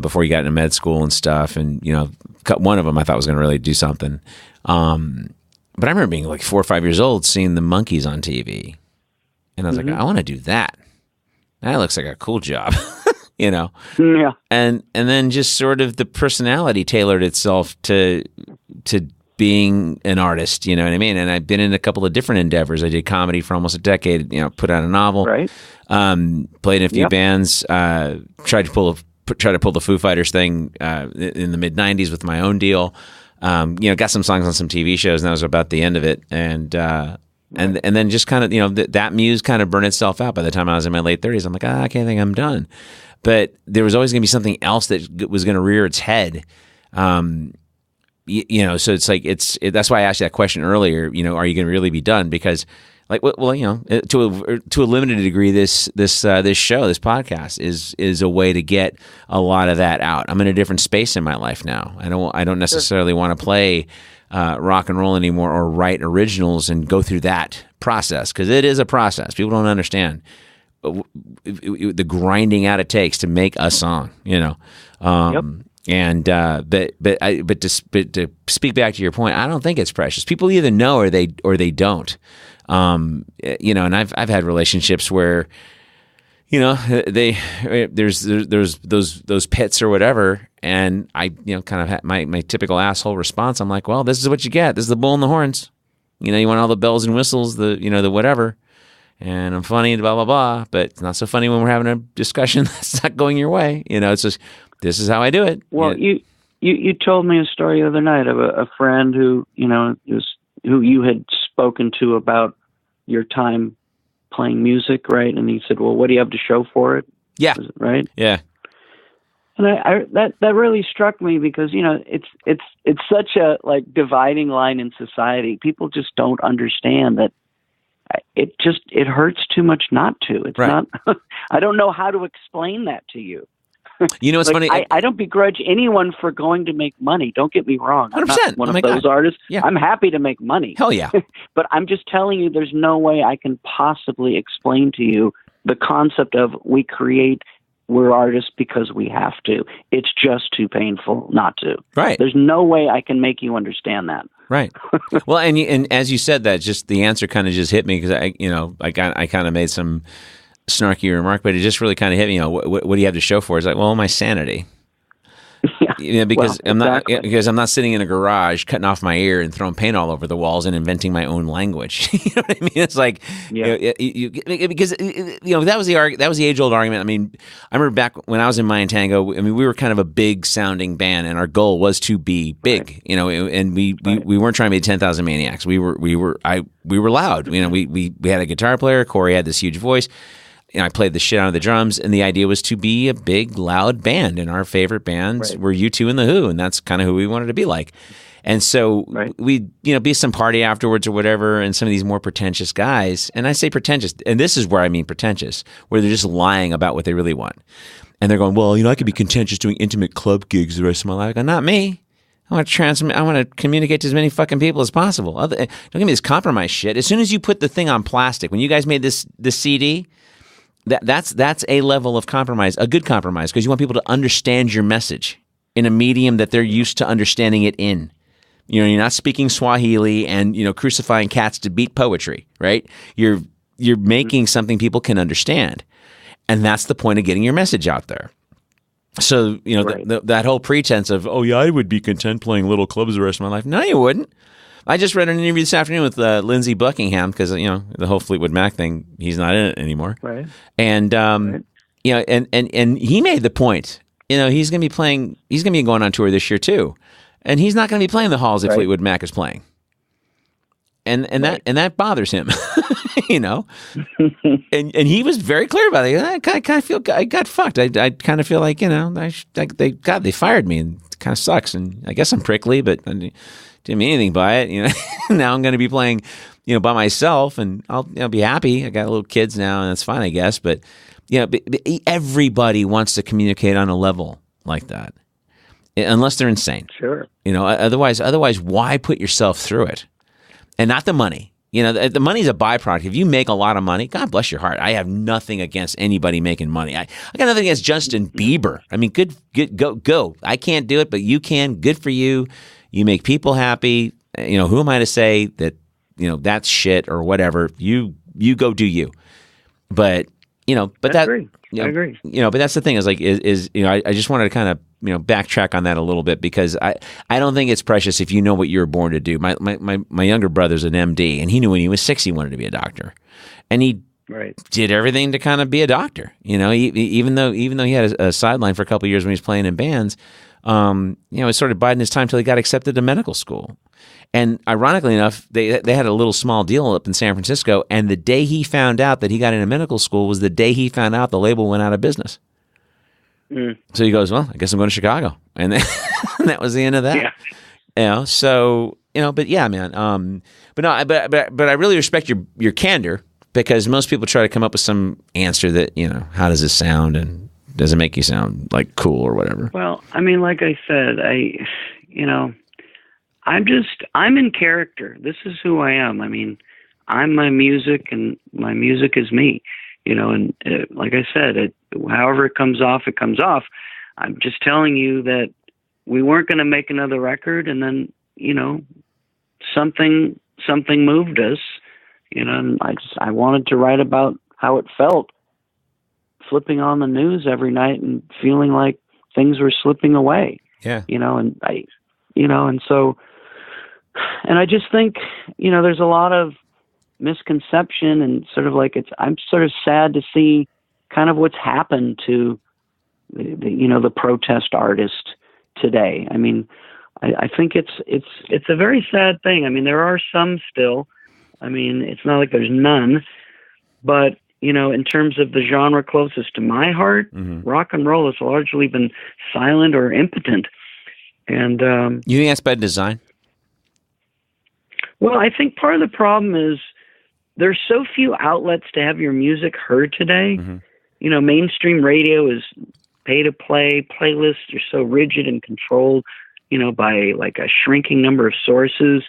before he got into med school and stuff, and one of them I thought was going to really do something. But I remember being like 4 or 5 years old, seeing the Monkees on TV, and I was like, I want to do that. That looks like a cool job, Yeah. And then just sort of the personality tailored itself to being an artist. You know what I mean? And I've been in a couple of different endeavors. I did comedy for almost a decade. Put out a novel. Right. Played in a few bands. Tried to pull the Foo Fighters thing in the mid '90s with my own deal. Got some songs on some TV shows, and that was about the end of it. And then just kind of, that muse kind of burned itself out by the time I was in my late 30s. I'm like, I can't think I'm done. But there was always going to be something else that was going to rear its head. So it's like, that's why I asked you that question earlier, are you going to really be done? Because to a limited degree, this show, this podcast is a way to get a lot of that out. I'm in a different space in my life now. I don't necessarily want to play rock and roll anymore or write originals and go through that process, because it is a process. People don't understand the grinding out it takes to make a song. And but to speak back to your point, I don't think it's precious. People either know or they don't. And I've had relationships where, there's those pits or whatever, and I kind of had my typical asshole response. I'm like, well, this is what you get. This is the bull and the horns. You want all the bells and whistles, the whatever. And I'm funny, blah blah blah. But it's not so funny when we're having a discussion that's not going your way. It's just, this is how I do it. Well, you told me a story the other night of a friend who who you had spoken to about your time playing music, right? And he said, "Well, what do you have to show for it?" Yeah, right. Yeah, and that really struck me, because it's such a dividing line in society. People just don't understand that. It hurts too much not to. It's right. not. I don't know how to explain that to you. It's funny. I don't begrudge anyone for going to make money. Don't get me wrong. 100%. I'm not one of those artists. Yeah. I'm happy to make money. Hell yeah. But I'm just telling you, there's no way I can possibly explain to you the concept of we're artists because we have to. It's just too painful not to. Right. There's no way I can make you understand that. Right. Well, and as you said that, just the answer kind of just hit me, because I kind of made some snarky remark, but it just really kind of hit me. What do you have to show for it? It's like, well, my sanity. Yeah. Because exactly. I'm not sitting in a garage cutting off my ear and throwing paint all over the walls and inventing my own language. You know what I mean? It's like, because that was the age old argument. I mean, I remember back when I was in Mayan Tango. I mean, we were kind of a big sounding band, and our goal was to be big. Right. And we weren't trying to be 10,000 Maniacs. We were loud. We had a guitar player. Corey had this huge voice. I played the shit out of the drums, and the idea was to be a big, loud band. And our favorite bands were U2 and The Who, and that's kind of who we wanted to be like. And so we'd, be some party afterwards or whatever, and some of these more pretentious guys, and I say pretentious, and this is where I mean pretentious, where they're just lying about what they really want. And they're going, well, I could be contentious doing intimate club gigs the rest of my life. I go, not me. I want to communicate to as many fucking people as possible. Don't give me this compromise shit. As soon as you put the thing on plastic, when you guys made this CD, that's a level of compromise, a good compromise, because you want people to understand your message in a medium that they're used to understanding it in. You're not speaking Swahili and crucifying cats to beat poetry, right? You're making something people can understand, and that's the point of getting your message out there. So that whole pretense of, oh yeah, I would be content playing little clubs the rest of my life. No, you wouldn't. I just read an interview this afternoon with Lindsey Buckingham because the whole Fleetwood Mac thing. He's not in it anymore, Right. And Right. and he made the point. He's going to be playing. He's going to be going on tour this year too, and he's not going to be playing the halls that Right. Fleetwood Mac is playing. And that bothers him, and he was very clear about it. I kind of feel I got fucked. I kind of feel like they fired me, and it kind of sucks. And I guess I'm prickly, but I didn't mean anything by it. Now I'm going to be playing, by myself, and I'll be happy. I got little kids now, and that's fine, I guess. But but everybody wants to communicate on a level like that, unless they're insane. Sure. Otherwise, why put yourself through it? And not the money. The money's a byproduct. If you make a lot of money, God bless your heart. I have nothing against anybody making money. I got nothing against Justin Bieber. I mean, good, go. I can't do it, but you can. Good for you. You make people happy. Who am I to say that, that's shit or whatever? You go do you. But, but I agree. I agree. But that's the thing is I just wanted to kind of, backtrack on that a little bit because I don't think it's precious if you know what you were born to do. My younger brother's an MD, and he knew when he was 6 he wanted to be a doctor, and he did everything to kind of be a doctor. Even though he had a sideline for a couple of years when he was playing in bands, it was sort of biding his time till he got accepted to medical school. And ironically enough, they had a little small deal up in San Francisco, and the day he found out that he got into medical school was the day he found out the label went out of business. So he goes, well, I guess I'm going to Chicago, and then, that was the end of that. Yeah. So but yeah, man. But I really respect your candor because most people try to come up with some answer that how does this sound and does it make you sound like cool or whatever. Well, I mean, like I said, I'm in character. This is who I am. I mean, I'm my music, and my music is me. And like I said, however it comes off, it comes off. I'm just telling you that we weren't going to make another record, and then something moved us. And I wanted to write about how it felt, flipping on the news every night and feeling like things were slipping away. Yeah. And so, and I just think there's a lot of misconception and sort of like I'm sort of sad to see kind of what's happened to the protest artist today. I mean, I think it's a very sad thing. I mean, there are some still. I mean, it's not like there's none, but in terms of the genre closest to my heart, rock and roll has largely been silent or impotent. And you think that's by design? Well, I think part of the problem is there's so few outlets to have your music heard today. Mainstream radio is pay to play. Playlists are so rigid and controlled, by like a shrinking number of sources.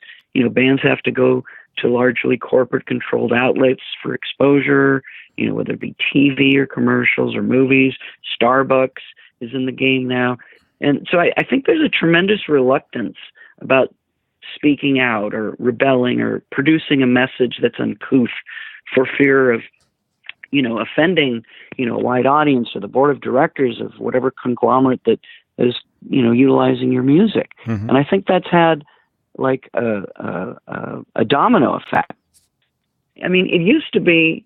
Bands have to go to largely corporate controlled outlets for exposure, whether it be TV or commercials or movies. Starbucks is in the game now. And so I think there's a tremendous reluctance about speaking out or rebelling or producing a message that's uncouth for fear of, offending, a wide audience or the board of directors of whatever conglomerate that is, utilizing your music. And I think that's had like a domino effect. I mean, it used to be,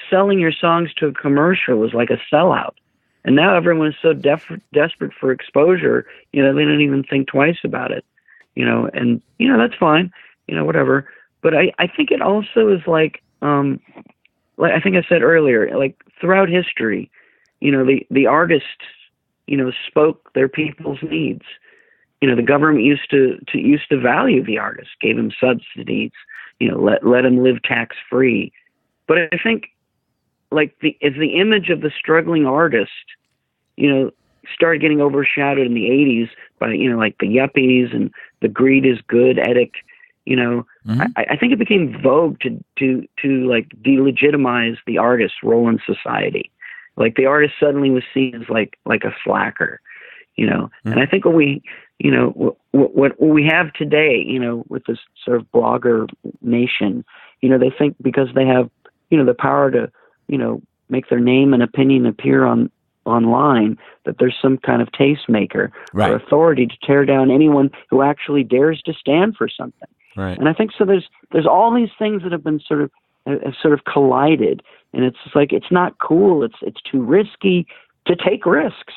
selling your songs to a commercial was like a sellout. And now everyone is so desperate for exposure, they don't even think twice about it. And that's fine, whatever. But I think it also is like I think I said earlier, like throughout history, the artists, spoke their people's needs. The government used to value the artists, gave them subsidies, let them live tax free. But I think like as the image of the struggling artist, started getting overshadowed in the 80s by, like the yuppies and the greed is good edict, I think it became vogue to like delegitimize the artist's role in society. Like the artist suddenly was seen as like a slacker, and I think what we have today, with this sort of blogger nation, they think because they have, the power to, make their name and opinion appear online, that there's some kind of tastemaker or authority to tear down anyone who actually dares to stand for something. Right. And I think so. There's all these things that have been sort of collided, and it's just like it's not cool. It's too risky to take risks,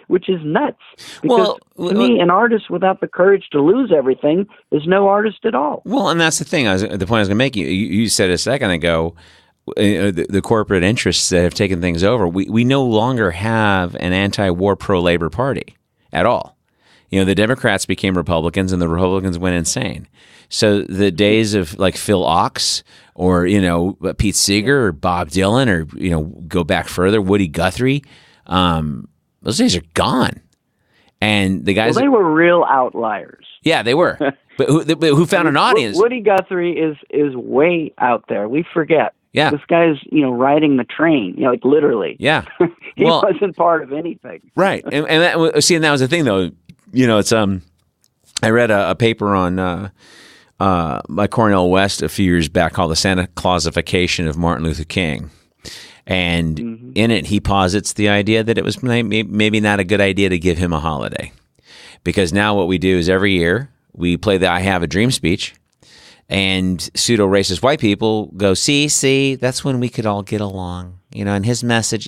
which is nuts. Because to me, an artist without the courage to lose everything is no artist at all. Well, and that's the thing. The point I was going to make. You said a second ago, the corporate interests that have taken things over. We no longer have an anti-war, pro-labor party at all. The Democrats became Republicans, and the Republicans went insane. So the days of like Phil Ochs or Pete Seeger or Bob Dylan or go back further, Woody Guthrie, those days are gone. And the guys, they were real outliers. Yeah, they were. But who found an audience? Woody Guthrie is way out there. We forget. Yeah, this guy's riding the train. Like literally. Yeah, he wasn't part of anything. Right, and that was the thing though. It's I read a paper on by Cornel West a few years back called "The Santa Clausification of Martin Luther King," and in it he posits the idea that it was maybe not a good idea to give him a holiday, because now what we do is every year we play the "I Have a Dream" speech, and pseudo-racist white people go, see, that's when we could all get along. And his message,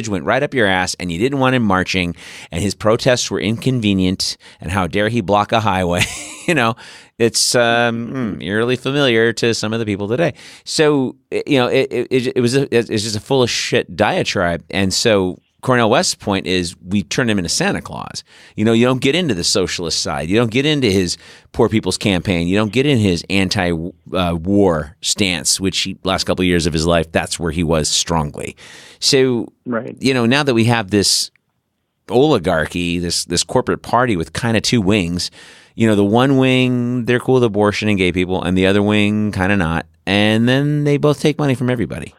went right up your ass, and you didn't want him marching, and his protests were inconvenient, and how dare he block a highway? It's eerily familiar to some of the people today. So, it's just a full of shit diatribe. And so Cornel West's point is we turned him into Santa Claus. You don't get into the socialist side. You don't get into his poor people's campaign. You don't get in his anti-war stance, which last couple of years of his life, that's where he was strongly. So, right. Now that we have this oligarchy, this corporate party with kind of two wings, the one wing, they're cool with abortion and gay people, and the other wing, kind of not. And then they both take money from everybody.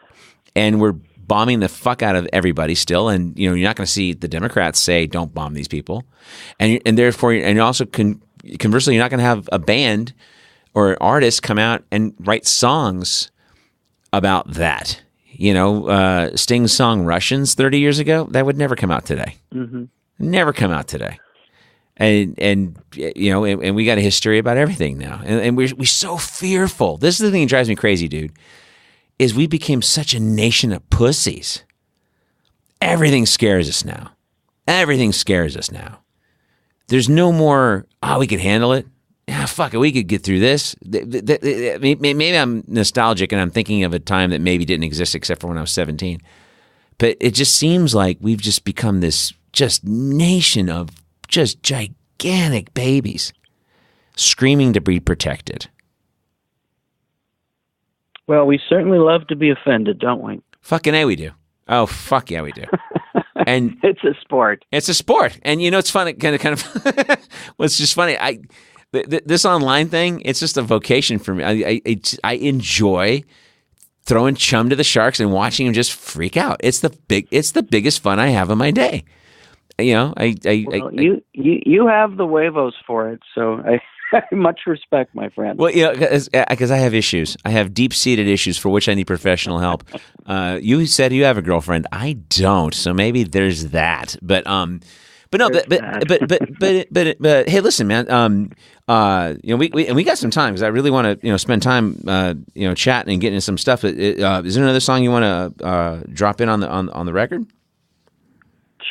And we're bombing the fuck out of everybody still, and you're not going to see the Democrats say don't bomb these people, and therefore, and also conversely, you're not going to have a band or an artist come out and write songs about that. Sting's song "Russians" 30 years ago, that would never come out today. Never come out today. And we got a history about everything now, and we're so fearful. This is the thing that drives me crazy, dude. Is we became such a nation of pussies. Everything scares us now. Everything scares us now. There's no more, we could handle it. Fuck it, we could get through this. Maybe I'm nostalgic and I'm thinking of a time that maybe didn't exist except for when I was 17. But it just seems like we've just become this just nation of just gigantic babies screaming to be protected. Well, we certainly love to be offended, don't we? Fucking A, we do. Oh, fuck yeah, we do. And it's a sport. It's a sport. And it's funny, kind of what's just funny, this online thing, it's just a vocation for me. I enjoy throwing chum to the sharks and watching them just freak out. It's the biggest fun I have in my day. You have the huevos for it, so I much respect, my friend. Well, because I have issues. I have deep-seated issues for which I need professional help. You said you have a girlfriend. I don't, so maybe there's that. But hey, listen, man. We got some time because I really want to spend time chatting and getting into some stuff. Is there another song you want to drop in on the record?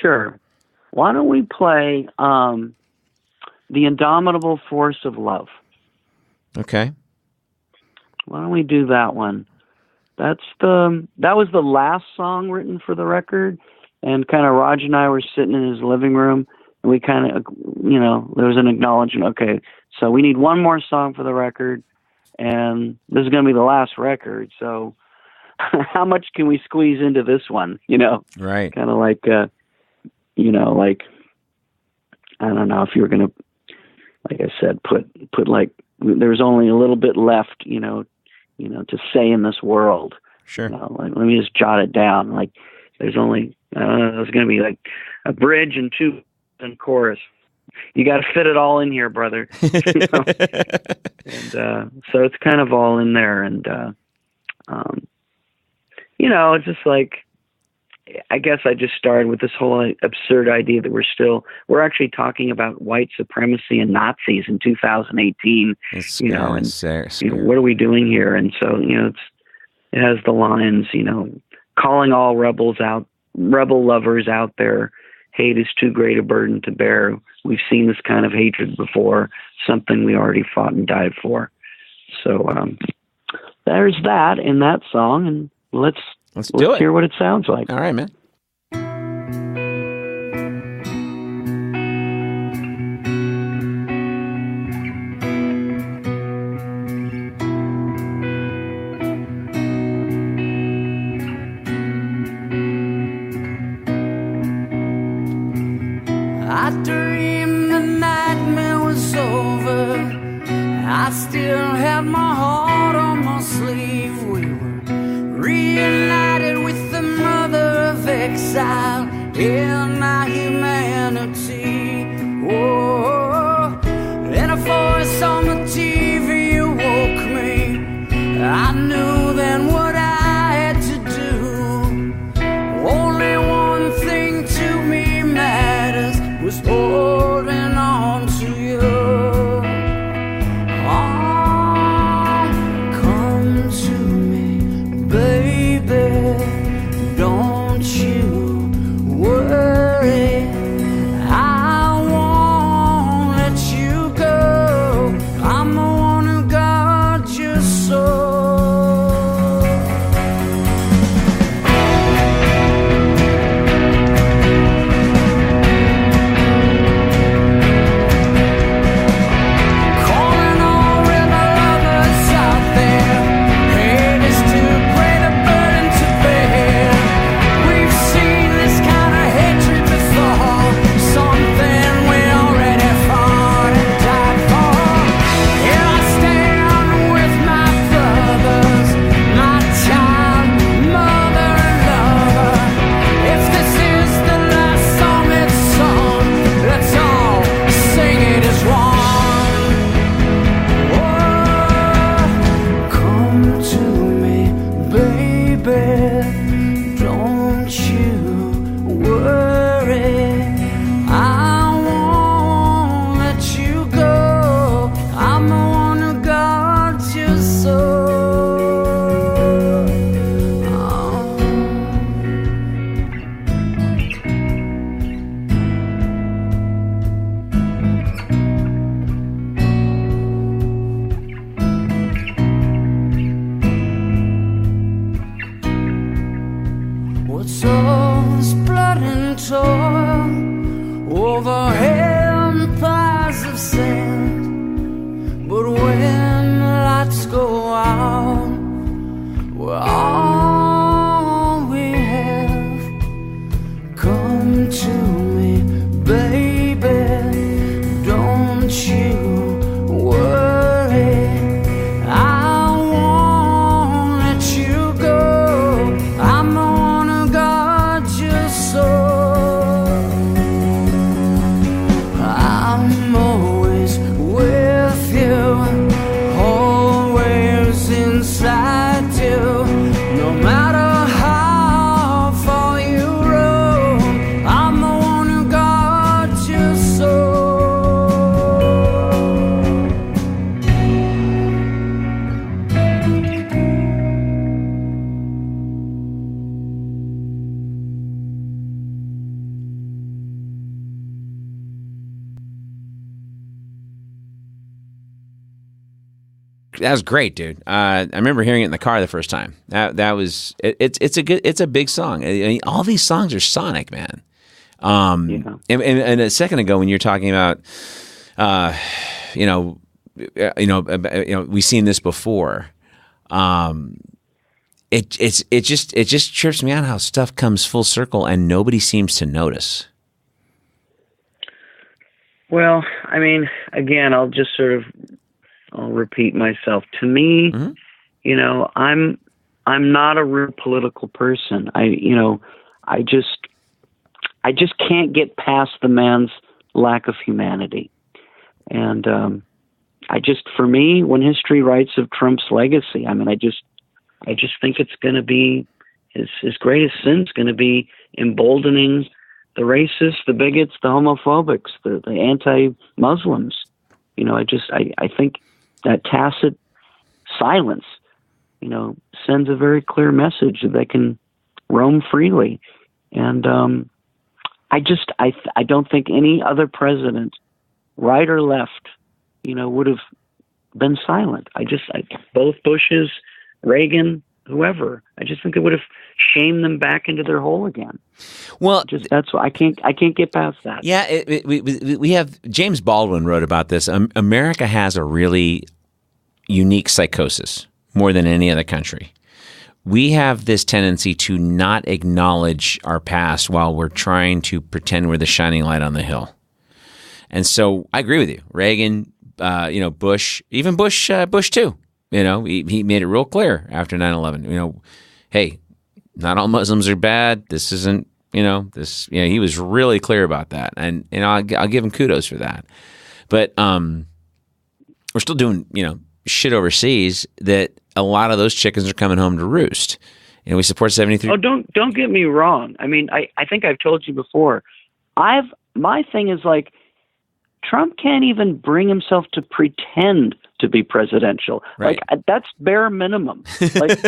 Sure. Why don't we play The Indomitable Force of Love? Okay. Why don't we do that one? That was the last song written for the record, and kind of Raj and I were sitting in his living room, and we kind of, there was an acknowledgement, okay, so we need one more song for the record, and this is going to be the last record, so how much can we squeeze into this one, Right. Kind of like, I don't know if you were going to, like I said, put like, there's only a little bit left, to say in this world. Sure. Let me just jot it down. Like, there's only, there's going to be like a bridge and two and chorus. You got to fit it all in here, brother. And so it's kind of all in there. And, it's just like, I guess I just started with this whole absurd idea that we're actually talking about white supremacy and Nazis in 2018. It's you know, and scary. what are we doing here? And so, it has the lines, calling all rebel lovers out there. Hate is too great a burden to bear. We've seen this kind of hatred before, something we already fought and died for. So there's that in that song, and let's hear what it sounds like. All right, man. I dreamed the nightmare was over. I still had my heart on my sleeve. We were reunited with the mother of exile in my humanity. Oh, then a voice on the TV awoke me. I knew then what I had to do. Only one thing to me matters, was holding on to you. Oh, come to me, baby. Don't you worry. I won't let you go. I'm the one who got your soul. What's all this blood and toil over empires of sand? But when the lights go out, we're all we have. Come to me, baby. Don't you worry. I won't let you go. I'm the one who got your soul. I'm always with you, always inside you. No matter how far you roam, I'm the one who got your soul. That was great, dude. I remember hearing it in the car the first time. That was it's a big song. I mean, all these songs are sonic, man. Yeah. And a second ago when you're talking about, we've seen this before. It just trips me out how stuff comes full circle and nobody seems to notice. Well, I mean, again, I'll repeat myself. To me, I'm not a real political person. I just can't get past the man's lack of humanity. And for me, when history writes of Trump's legacy, I mean, I just think it's going to be his greatest sin's going to be emboldening the racists, the bigots, the homophobics, the anti-Muslims. I think that tacit silence, sends a very clear message that they can roam freely. And I don't think any other president, right or left, would have been silent. Both Bushes, Reagan, whoever, I just think it would have shamed them back into their hole again. Well, that's why I can't get past that. Yeah, we have James Baldwin wrote about this. America has a really unique psychosis more than any other country. We have this tendency to not acknowledge our past while we're trying to pretend we're the shining light on the hill. And so I agree with you. Reagan, Bush, even Bush too. He made it real clear after 9/11. Hey, not all Muslims are bad. This isn't, he was really clear about that. And I'll give him kudos for that. But we're still doing, shit overseas that a lot of those chickens are coming home to roost. We support 73. Oh, don't get me wrong. I mean, I think I've told you before. My thing is like, Trump can't even bring himself to pretend to be presidential. Right. Like, that's bare minimum. Like,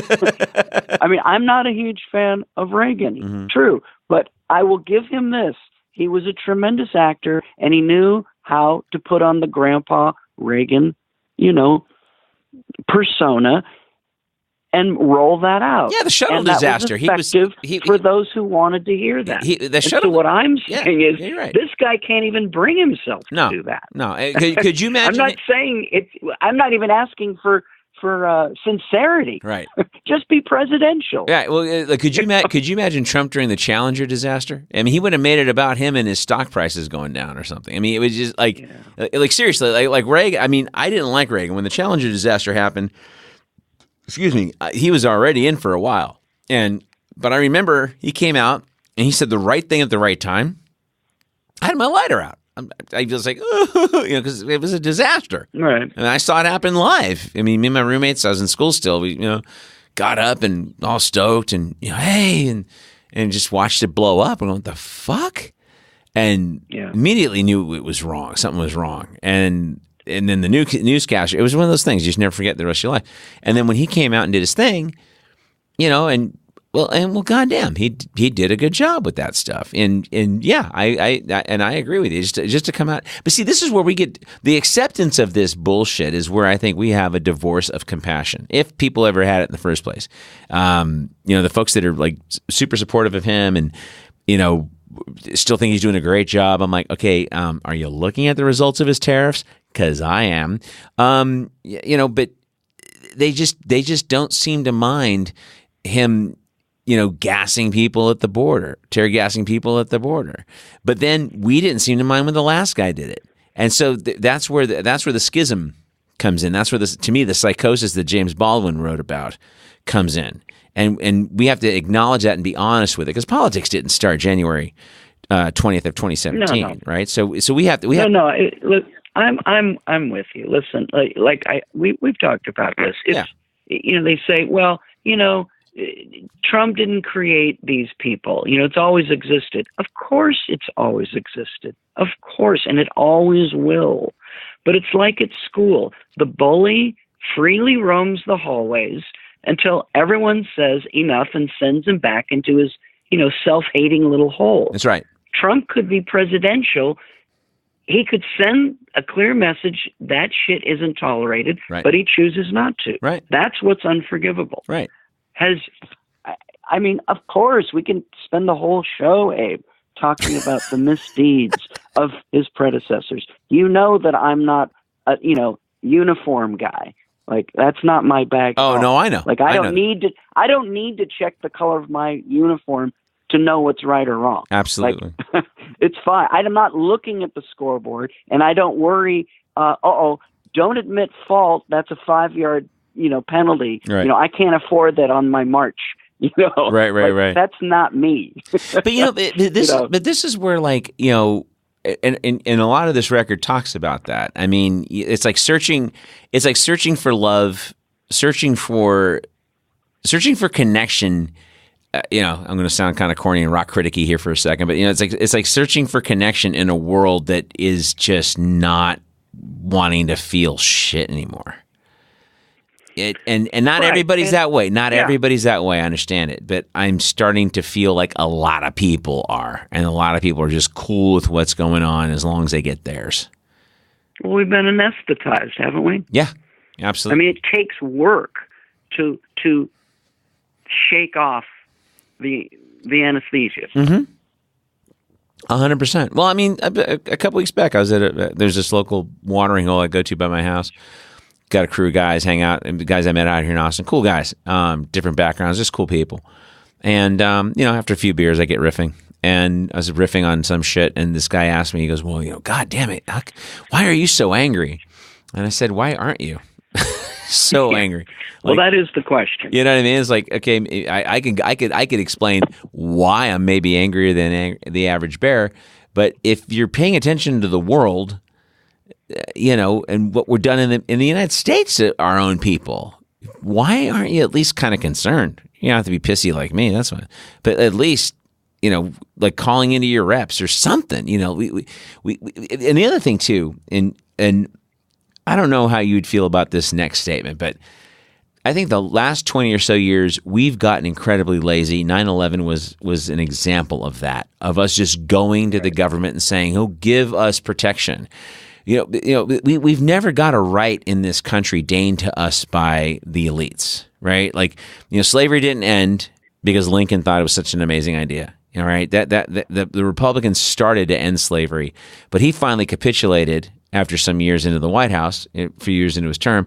I mean, I'm not a huge fan of Reagan. True. But I will give him this. He was a tremendous actor, and he knew how to put on the grandpa Reagan, persona and roll that out. Yeah, the shuttle and disaster. That was effective for those who wanted to hear that. So what I'm saying is, this guy can't even bring himself to do that. No, could you imagine? I'm not saying it's. I'm not even asking for sincerity. Right. Just be presidential. Yeah. Well, could you imagine Trump during the Challenger disaster? I mean, he would have made it about him and his stock prices going down or something. I mean, it was just like seriously, like Reagan. I mean, I didn't like Reagan when the Challenger disaster happened. Excuse me. He was already in for a while, but I remember he came out and he said the right thing at the right time. I had my lighter out. I was like, because it was a disaster. Right. And I saw it happen live. I mean, me and my roommates, I was in school still. We, got up and all stoked and, hey, and just watched it blow up. And what the fuck? And immediately knew it was wrong. Something was wrong. And then the newscaster, it was one of those things you just never forget the rest of your life. And then when he came out and did his thing, Well, goddamn, he did a good job with that stuff, and I agree with you. Just to come out, but see, this is where we get the acceptance of this bullshit. Is where I think we have a divorce of compassion, if people ever had it in the first place. The folks that are like super supportive of him, and still think he's doing a great job. I'm like, okay, are you looking at the results of his tariffs? Because I am, but they just don't seem to mind him. Gassing people at the border, tear gassing people at the border. But then we didn't seem to mind when the last guy did it. And so that's where the schism comes in. That's where to me, the psychosis that James Baldwin wrote about comes in. And we have to acknowledge that and be honest with it, because politics didn't start January 20th of 2017, no. Right? So we have to. Look, I'm with you. Listen, we've talked about this. They say, well, Trump didn't create these people. It's always existed. Of course it's always existed. Of course, and it always will. But it's like at school. The bully freely roams the hallways until everyone says enough and sends him back into his, self-hating little hole. That's right. Trump could be presidential. He could send a clear message that shit isn't tolerated, right. But he chooses not to. Right. That's what's unforgivable. Right. Of course, we can spend the whole show, Abe, talking about the misdeeds of his predecessors. You know that I'm not a, uniform guy. Like, that's not my bag. Oh, no, I know. Like, I don't need to check the color of my uniform to know what's right or wrong. Absolutely. Like, it's fine. I'm not looking at the scoreboard, and I don't worry. Don't admit fault. That's a 5-yard penalty. Right. I can't afford that on my march. Right. That's not me. But this is where, like, and a lot of this record talks about that. I mean, it's like searching for love, searching for connection I'm going to sound kind of corny and rock criticky here for a second, but it's like searching for connection in a world that is just not wanting to feel shit anymore. And not everybody's that way. Not everybody's that way. I understand it, but I'm starting to feel like a lot of people are, and a lot of people are just cool with what's going on as long as they get theirs. Well, we've been anesthetized, haven't we? Yeah, absolutely. I mean, it takes work to shake off the anesthesia. 100%. Well, I mean, a couple weeks back, I was at there's this local watering hole I go to by my house. Got a crew of guys hang out, and the guys I met out here in Austin, cool guys, different backgrounds, just cool people. And after a few beers, I get riffing, and I was riffing on some shit, and this guy asked me, he goes, "Well, God damn it, why are you so angry?" And I said, "Why aren't you so angry?" Well, that is the question. You know what I mean? It's like, okay, I could explain why I'm maybe angrier than the average bear, but if you're paying attention to the world, and what we're done in the United States to our own people, why aren't you at least kind of concerned? You don't have to be pissy like me, that's fine. But at least, like calling into your reps or something. We and the other thing too, and I don't know how you'd feel about this next statement, but I think the last 20 or so years, we've gotten incredibly lazy. 9/11 was an example of that, of us just going to the government and saying, "Oh, give us protection." We've never got a right in this country deigned to us by the elites, right? Like, slavery didn't end because Lincoln thought it was such an amazing idea. All right, the Republicans started to end slavery, but he finally capitulated after some years into the White House, a few years into his term,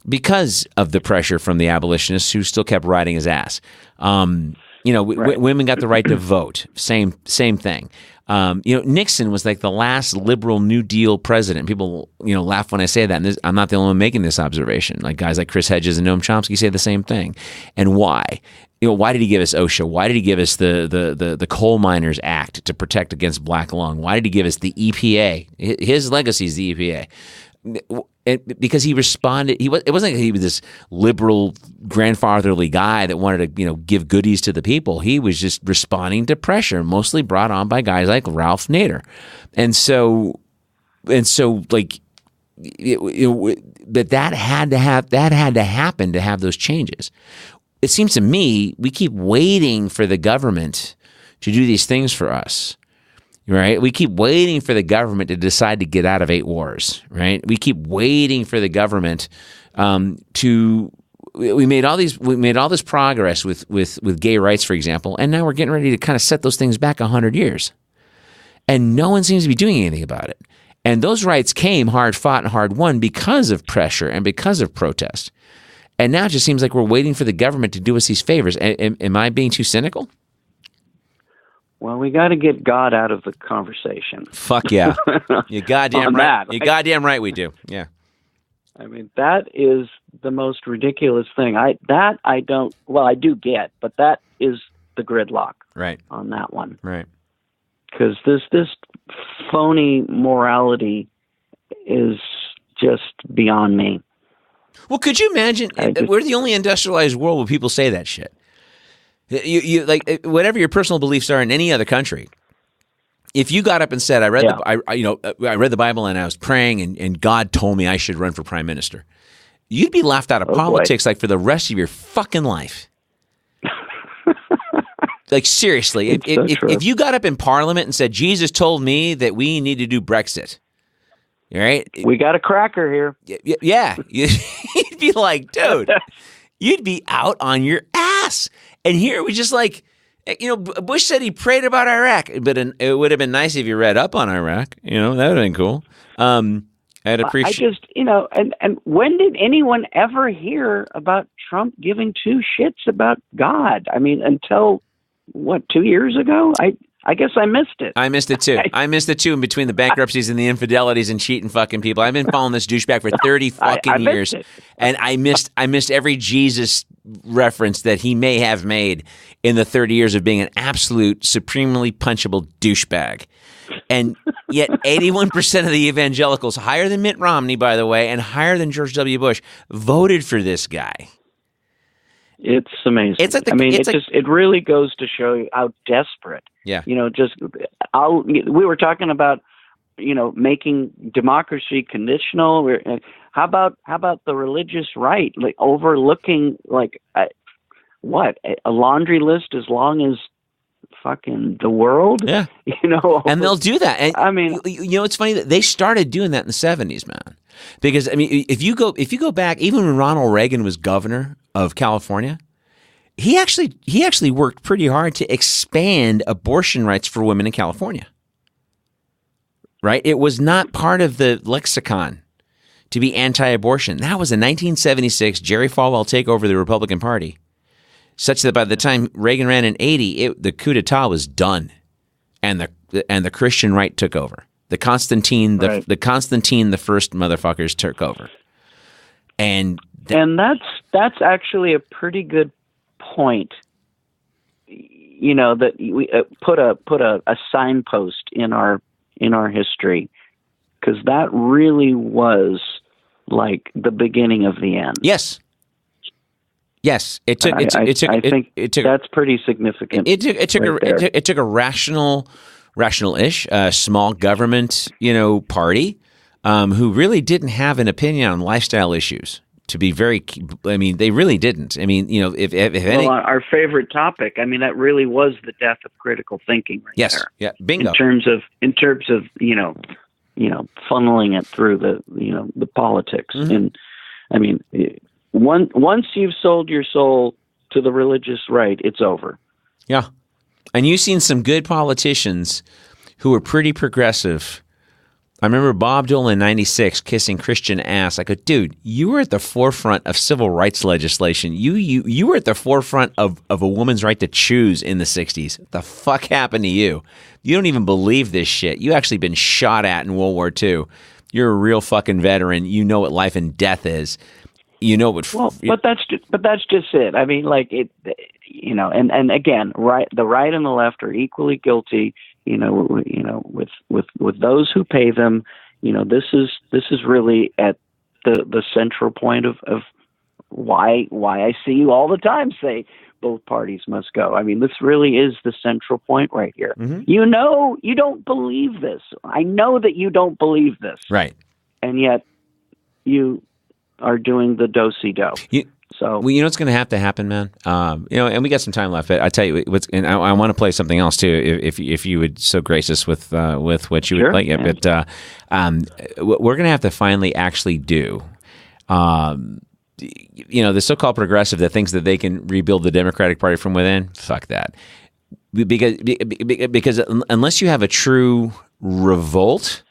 because of the pressure from the abolitionists who still kept riding his ass. Women got the right to vote. Same thing. Nixon was like the last liberal New Deal president. People, laugh when I say that. And I'm not the only one making this observation. Like guys like Chris Hedges and Noam Chomsky say the same thing. And why? Why did he give us OSHA? Why did he give us the Coal Miners Act to protect against black lung? Why did he give us the EPA? His legacy is the EPA. Because he responded, it wasn't like he was this liberal, grandfatherly guy that wanted to, give goodies to the people. He was just responding to pressure, mostly brought on by guys like Ralph Nader, but that had to happen to have those changes. It seems to me we keep waiting for the government to do these things for us. Right? We keep waiting for the government to decide to get out of 8 wars, right? We keep waiting for the government we made all this progress with gay rights, for example, and now we're getting ready to kind of set those things back 100 years. And no one seems to be doing anything about it. And those rights came hard fought and hard won because of pressure and because of protest. And now it just seems like we're waiting for the government to do us these favors. Am I being too cynical? Well, we got to get God out of the conversation. Fuck yeah. You're goddamn right. You're goddamn right we do. Yeah. I mean, that is the most ridiculous thing. I do get, but that is the gridlock on that one. Right. Because this phony morality is just beyond me. Well, could you imagine? We're the only industrialized world where people say that shit. You like whatever your personal beliefs are in any other country. If you got up and said, "I read the Bible and I was praying and God told me I should run for prime minister," you'd be laughed out of politics like for the rest of your fucking life. Like seriously, if you got up in Parliament and said, "Jesus told me that we need to do Brexit," all right? We got a cracker here. Yeah, you'd be like, dude, you'd be out on your ass. And here we just like, Bush said he prayed about Iraq, but it would have been nice if you read up on Iraq. That would have been cool. I'd appreciate. And when did anyone ever hear about Trump giving 2 shits about God? I mean, until 2 years ago? I guess I missed it. I missed it too. I missed it too in between the bankruptcies and the infidelities and cheating fucking people. I've been following this douchebag for 30 fucking years. And I missed every Jesus reference that he may have made in the 30 years of being an absolute supremely punchable douchebag. And yet 81% of the evangelicals, higher than Mitt Romney, by the way, and higher than George W. Bush, voted for this guy. It's amazing. It's like it really goes to show you how desperate. Yeah. We were talking about, making democracy conditional. How about the religious right, like overlooking a laundry list as long as fucking the world? Yeah. And they'll do that. And it's funny that they started doing that in the 70s, man. Because if you go back, even when Ronald Reagan was governor of California, he actually worked pretty hard to expand abortion rights for women in California. Right? It was not part of the lexicon to be anti-abortion. That was in 1976, Jerry Falwell take over the Republican Party, such that by the time Reagan ran in 80, the coup d'etat was done, and the Christian right took over. The Constantine the first motherfuckers took over, and that's actually a pretty good point. That we put a signpost in our history, because that really was like the beginning of the end. Yes. It took. That's pretty significant. It took a rational-ish, small government, party, who really didn't have an opinion on lifestyle issues. To be very, they really didn't. If any, our favorite topic. That really was the death of critical thinking. Right yes, there. yeah, bingo. In terms of funneling it through the politics. Mm-hmm. And once you've sold your soul to the religious right, it's over. Yeah. And you've seen some good politicians who were pretty progressive. I remember Bob Dole in 96 kissing Christian ass. I go, dude, you were at the forefront of civil rights legislation. You were at the forefront of a woman's right to choose in the 60s. What the fuck happened to you? You don't even believe this shit. You actually been shot at in World War II. You're a real fucking veteran. You know what life and death is. But that's just it. And again, the right and the left are equally guilty. With those who pay them. This is really at the central point of why I see you all the time say both parties must go. This really is the central point right here. Mm-hmm. You don't believe this. I know that you don't believe this. Right. And yet you are doing the do-si-do. So what's going to have to happen, man. And we got some time left. But I tell you what's, and I want to play something else too, if you would so grace us with what you would like. Yeah, but we're going to have to finally actually do. The so-called progressive that thinks that they can rebuild the Democratic Party from within. Fuck that. Because unless you have a true revolt,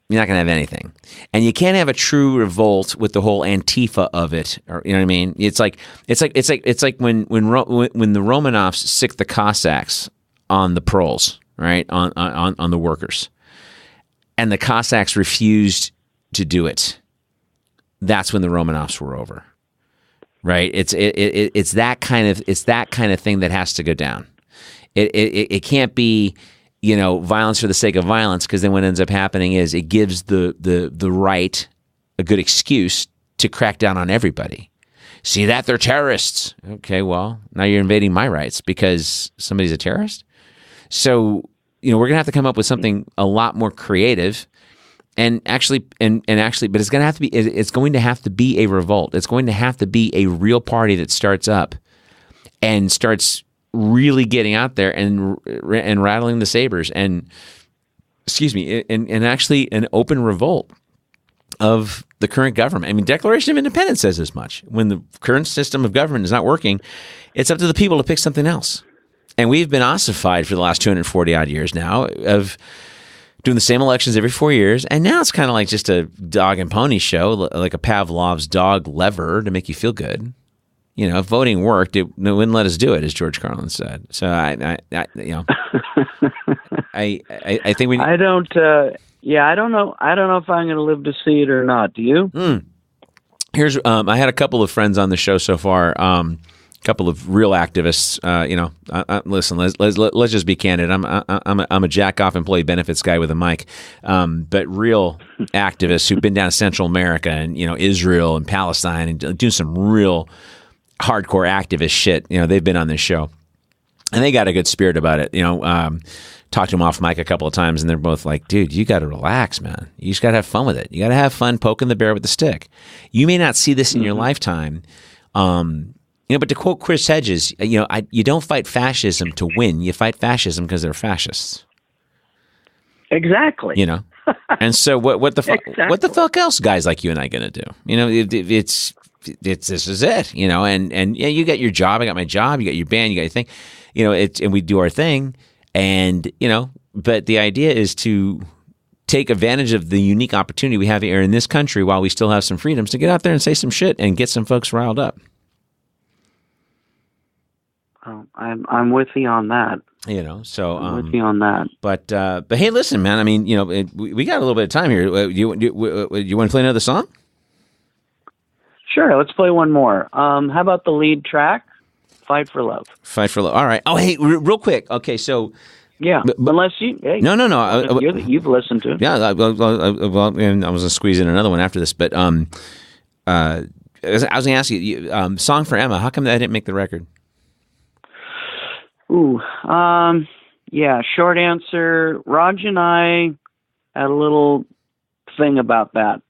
you're not going to have anything. And you can't have a true revolt with the whole Antifa of it. Or, you know what I mean? It's like when the Romanovs sicked the Cossacks on the proles, right? On the workers. And the Cossacks refused to do it. That's when the Romanovs were over. Right? It's that kind of thing that has to go down. It can't be violence for the sake of violence, because then what ends up happening is it gives the right a good excuse to crack down on everybody. See that? They're terrorists. Okay, well, now you're invading my rights because somebody's a terrorist? So, we're going to have to come up with something a lot more creative and actually, but it's going to have to be a revolt. It's going to have to be a real party that starts up and starts really getting out there and rattling the sabers and actually an open revolt of the current government. Declaration of Independence says as much. When the current system of government is not working, it's up to the people to pick something else. And we've been ossified for the last 240 odd years now of doing the same elections every 4 years. And now it's kind of like just a dog and pony show, like a Pavlov's dog lever to make you feel good. If voting worked, it wouldn't let us do it, as George Carlin said. So I think we. I don't know. I don't know if I'm going to live to see it or not. Do you? Here's. I had a couple of friends on the show so far. A couple of real activists. Listen. Let's just be candid. I'm a jack off employee benefits guy with a mic. But real activists who've been down to Central America and Israel and Palestine and doing some real hardcore activist shit. They've been on this show, and they got a good spirit about it. Talked to them off mic a couple of times, and they're both like, dude, you got to relax, man. You just got to have fun with it. You got to have fun poking the bear with the stick. You may not see this in your lifetime. But to quote Chris Hedges, you don't fight fascism to win. You fight fascism because they're fascists. Exactly. And so what the fuck? Exactly. What the fuck else guys like you and I gonna do? It's this is it. And you got your job. I got my job. You got your band. You got your thing. And we do our thing. And but the idea is to take advantage of the unique opportunity we have here in this country while we still have some freedoms to get out there and say some shit and get some folks riled up. I'm with you on that. So I'm with you on that. But hey, listen, man. I mean, we got a little bit of time here. You want to play another song? Sure. Let's play one more. How about the lead track, "Fight for Love"? Fight for Love. All right. Oh, hey, real quick. Okay, so yeah. Unless you, hey, no. You've listened to it. Yeah. And I was gonna squeeze in another one after this, but I was gonna ask you, "Song for Emma." How come that didn't make the record? Ooh, yeah, short answer. Raj and I had a little thing about that.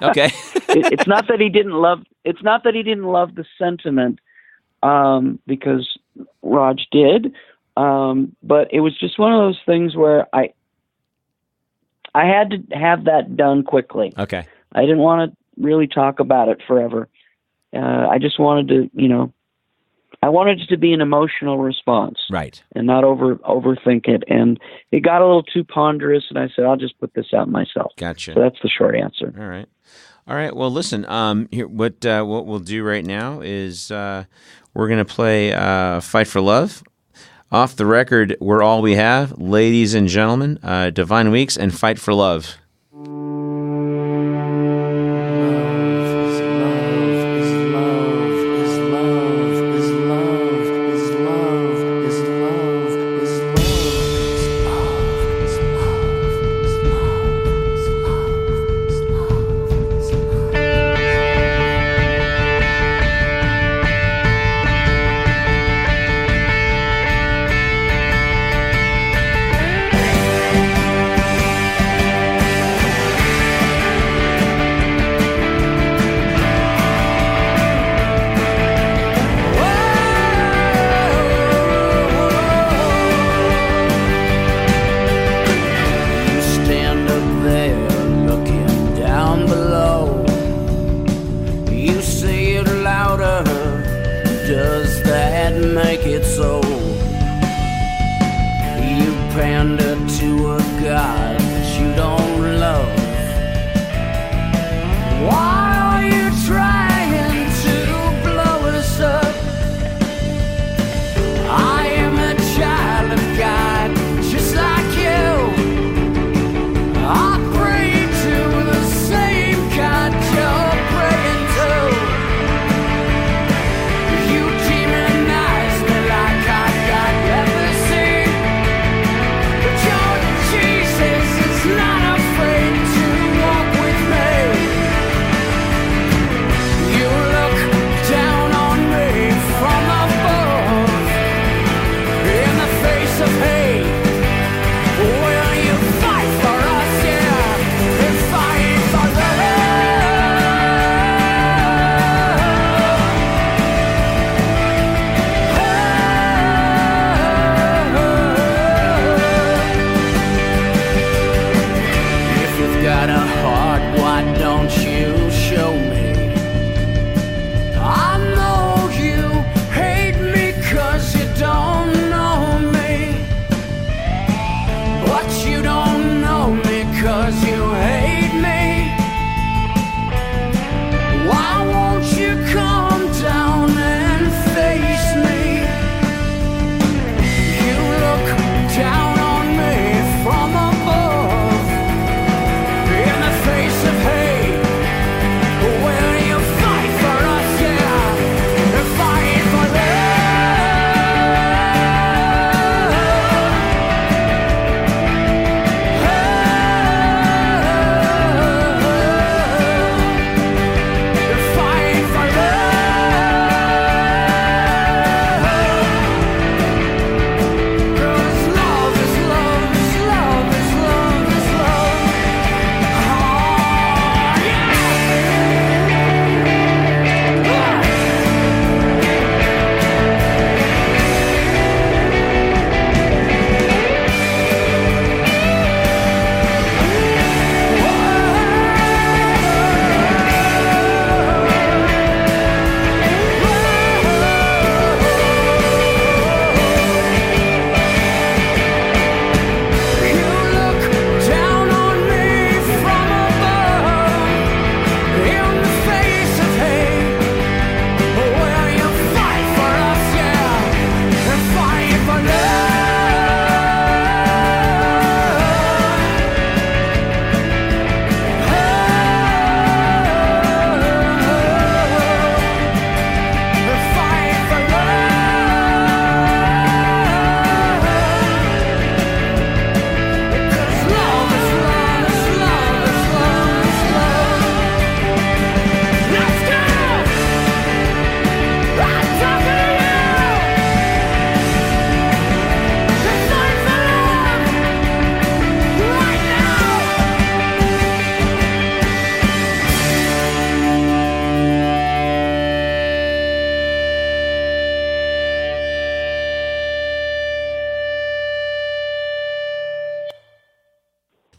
Okay. It's not that he didn't love the sentiment, because Raj did, but it was just one of those things where I had to have that done quickly. Okay. I didn't want to really talk about it forever. I just wanted to, I wanted it to be an emotional response, right, and not overthink it. And it got a little too ponderous, and I said, I'll just put this out myself. Gotcha. So that's the short answer. All right. Well, listen. Here, what we'll do right now is we're gonna play "Fight for Love" off the record. We're All We Have, ladies and gentlemen. Divine Weeks and "Fight for Love."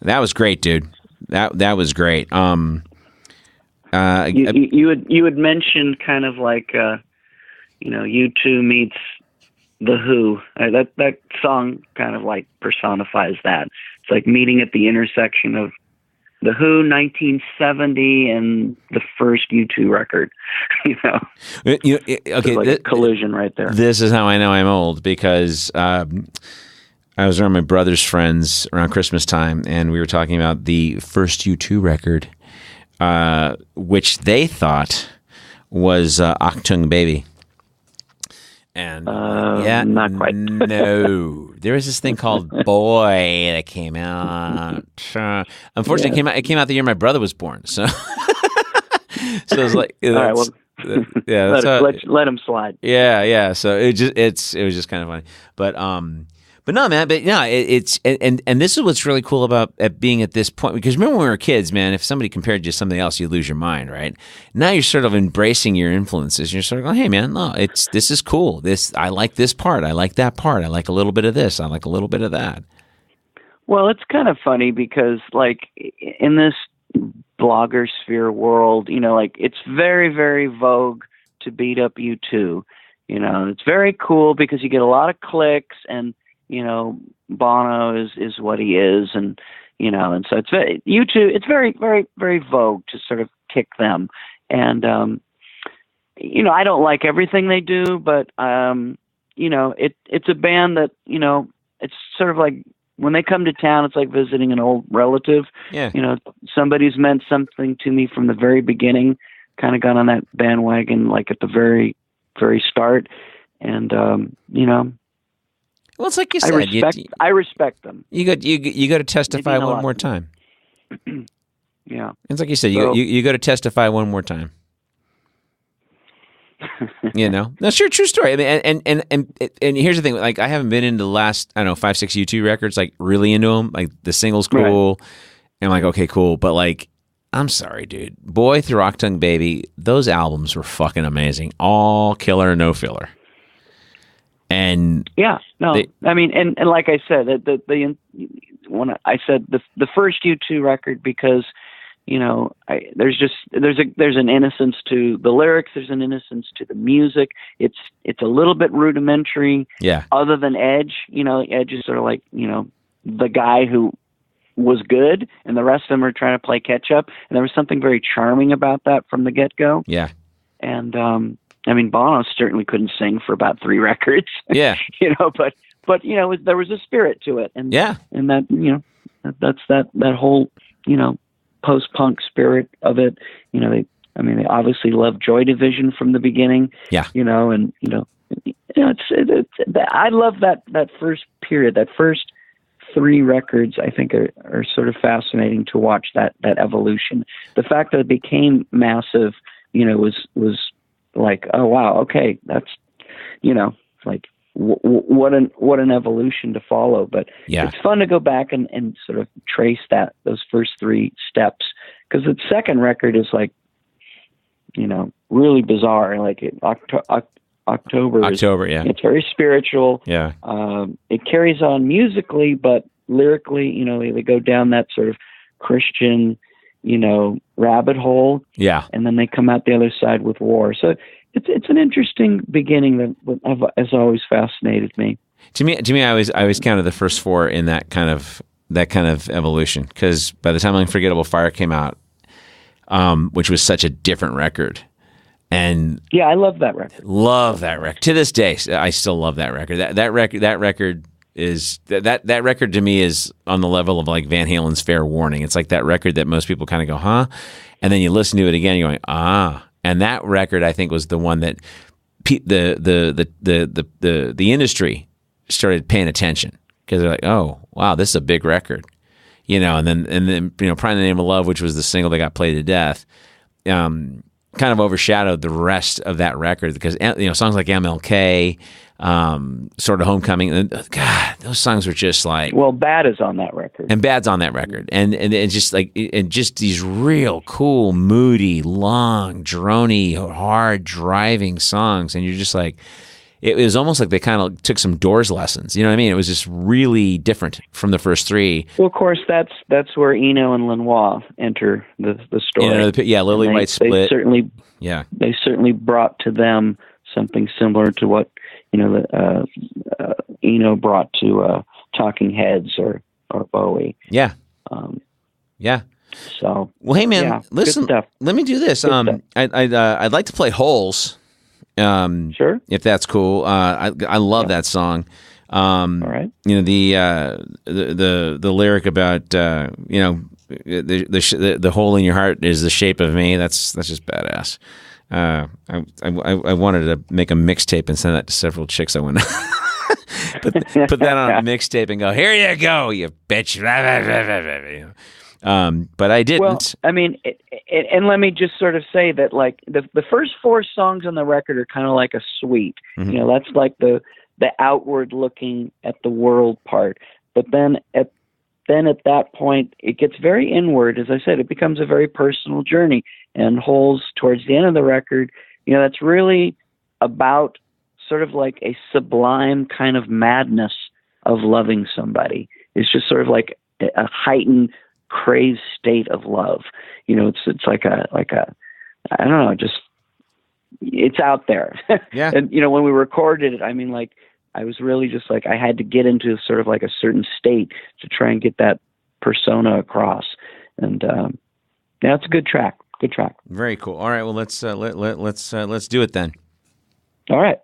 That was great, dude. That was great. You had mentioned kind of like U2 meets The Who. That song kind of like personifies that. It's like meeting at the intersection of The Who, 1970, and the first U2 record. Okay, like a collision right there. This is how I know I'm old, because I was around my brother's friends around Christmas time, and we were talking about the first U2 record, which they thought was Achtung Baby. And not quite. No, there was this thing called Boy that came out. Unfortunately, it came out the year my brother was born. So, so it was like, all right, well, let him slide. Yeah. So it was just kind of funny, but no, man. But yeah, it's and this is what's really cool about being at this point, because remember when we were kids, man, if somebody compared you to something else, you lose your mind, right? Now you're sort of embracing your influences. You're sort of going, hey, man, no, this is cool. I like this part. I like that part. I like a little bit of this. I like a little bit of that. Well, it's kind of funny because, like, in this blogger sphere world, like, it's very, very vogue to beat up U2. It's very cool because you get a lot of clicks, and Bono is what he is, and and so it's U2. It's very, very, very vogue to sort of kick them, and I don't like everything they do, but it's a band that it's sort of like when they come to town, it's like visiting an old relative. Yeah, somebody's meant something to me from the very beginning. Kind of got on that bandwagon like at the very, very start, and Well, it's like you said. I respect them. You got to testify one more time. Yeah, it's like you said. You got to testify one more time. That's your true story. I mean, and here's the thing. Like, I haven't been into the last 5-6 U2 records. Like, really into them. Like, the single's cool, right. And I'm like, okay, cool. But like, I'm sorry, dude. Boy through Achtung Baby, those albums were fucking amazing. All killer, no filler. And I mean, and like I said, when I said the first U2 record, because there's an innocence to the lyrics, there's an innocence to the music. It's a little bit rudimentary. Yeah. Other than Edge, Edge is sort of like the guy who was good, and the rest of them are trying to play catch up. And there was something very charming about that from the get go. Yeah. And I mean, Bono certainly couldn't sing for about 3 records. Yeah. but there was a spirit to it, and and that that's that whole post-punk spirit of it. They obviously loved Joy Division from the beginning. Yeah. I love that first period, that first 3 records. I think are sort of fascinating to watch that evolution. The fact that it became massive, was like, oh wow, okay, that's like what an evolution to follow. But it's fun to go back and sort of trace those first 3 steps, because the second record is like really bizarre. Like October, it's very spiritual. Yeah, it carries on musically, but lyrically, they go down that sort of Christian rabbit hole. Yeah. And then they come out the other side with War. So it's an interesting beginning that has always fascinated me. To me, I always counted the first 4 in that kind of evolution, because by the time Unforgettable Fire came out, which was such a different record, and I love that record. Love that record to this day. I still love that record. That record is that record to me is on the level of like Van Halen's Fair Warning. It's like that record that most people kind of go, huh? And then you listen to it again, you're going, ah. And that record, I think, was the one that the industry started paying attention, because they're like, oh wow, this is a big record, And then Pride in the Name of Love, which was the single that got played to death, kind of overshadowed the rest of that record, because songs like MLK, sort of Homecoming, God, those songs were just like, well, Bad is on that record, and Bad's on that record, and just like, and just these real cool, moody, long, drony, hard driving songs, and you're just like, it was almost like they kind of took some Doors lessons. You know what I mean? It was just really different from the first three. Well, of course, that's where Eno and Lenoir enter the story. Lily White split. They certainly brought to them something similar to what Eno brought to Talking Heads or Bowie. Yeah. So, well, hey man, listen. Let me do this. I'd like to play Holes. Sure. If that's cool. I love that song. All right. The lyric about the hole in your heart is the shape of me. That's just badass. I wanted to make a mixtape and send that to several chicks I went. put that on a mixtape and go, here you go, you bitch. But I didn't. Well, I mean, and let me just sort of say that, like, the first four songs on the record are kind of like a suite. Mm-hmm. That's like the outward looking at the world part. But then at that point, it gets very inward. As I said, it becomes a very personal journey. And Holes, towards the end of the record, that's really about sort of like a sublime kind of madness of loving somebody. It's just sort of like a heightened, crazed state of love. It's like a I don't know, just it's out there. Yeah. And when we recorded it, I mean, like, I was really just like, I had to get into sort of like a certain state to try and get that persona across. And it's a good track. Good track. Very cool. All right, well, let's do it then. All right.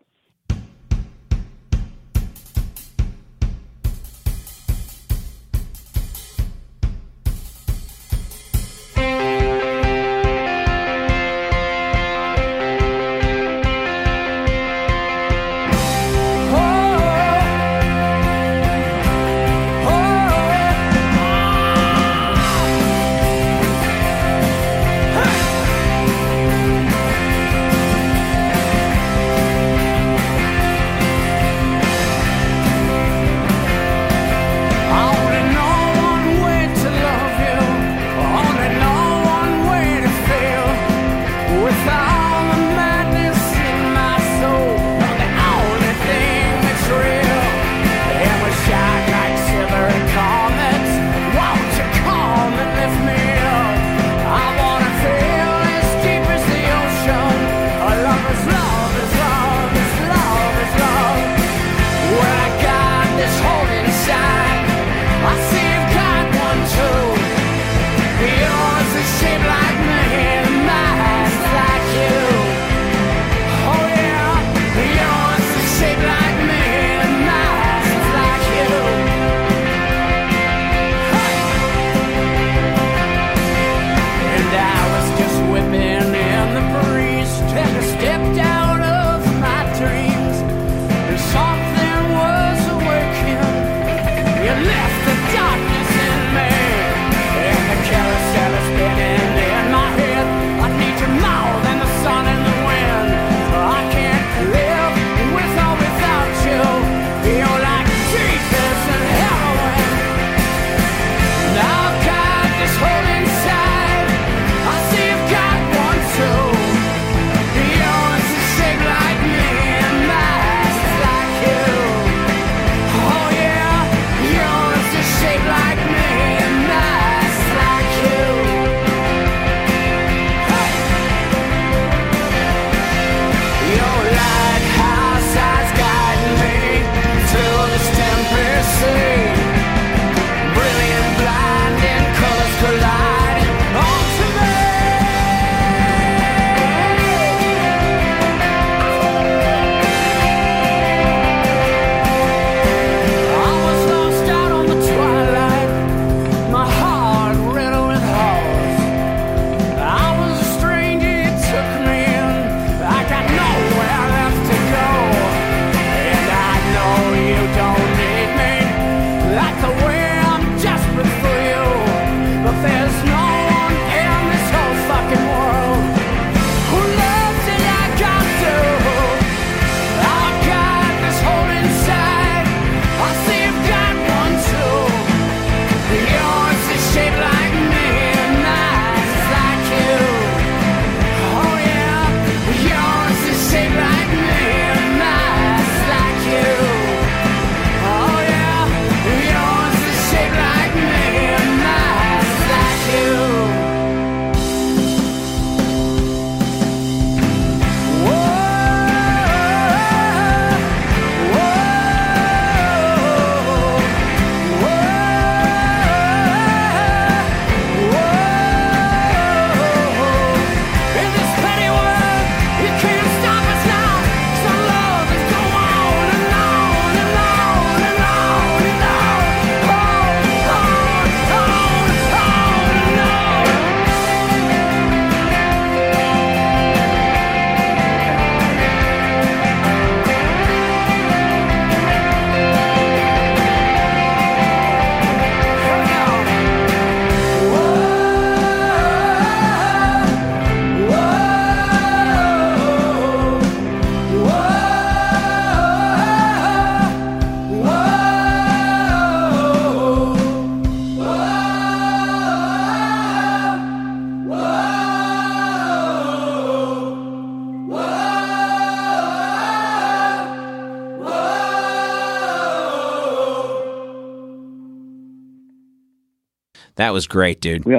That was great, dude. We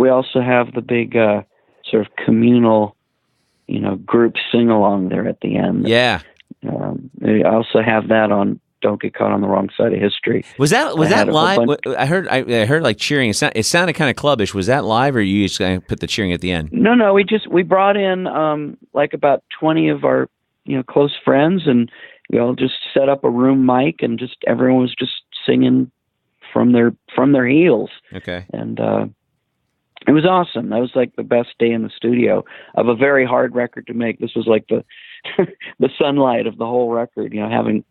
also have the big sort of communal, group sing along there at the end. Yeah. I also have that on Don't Get Caught on the Wrong Side of History. Was that live? I heard like cheering. It sounded kind of clubbish. Was that live, or you just put the cheering at the end? No. We brought in like about 20 of our close friends, and we all just set up a room mic, and just everyone was just singing from their heels. Okay. And it was awesome. That was like the best day in the studio of a very hard record to make. This was like the the sunlight of the whole record. Having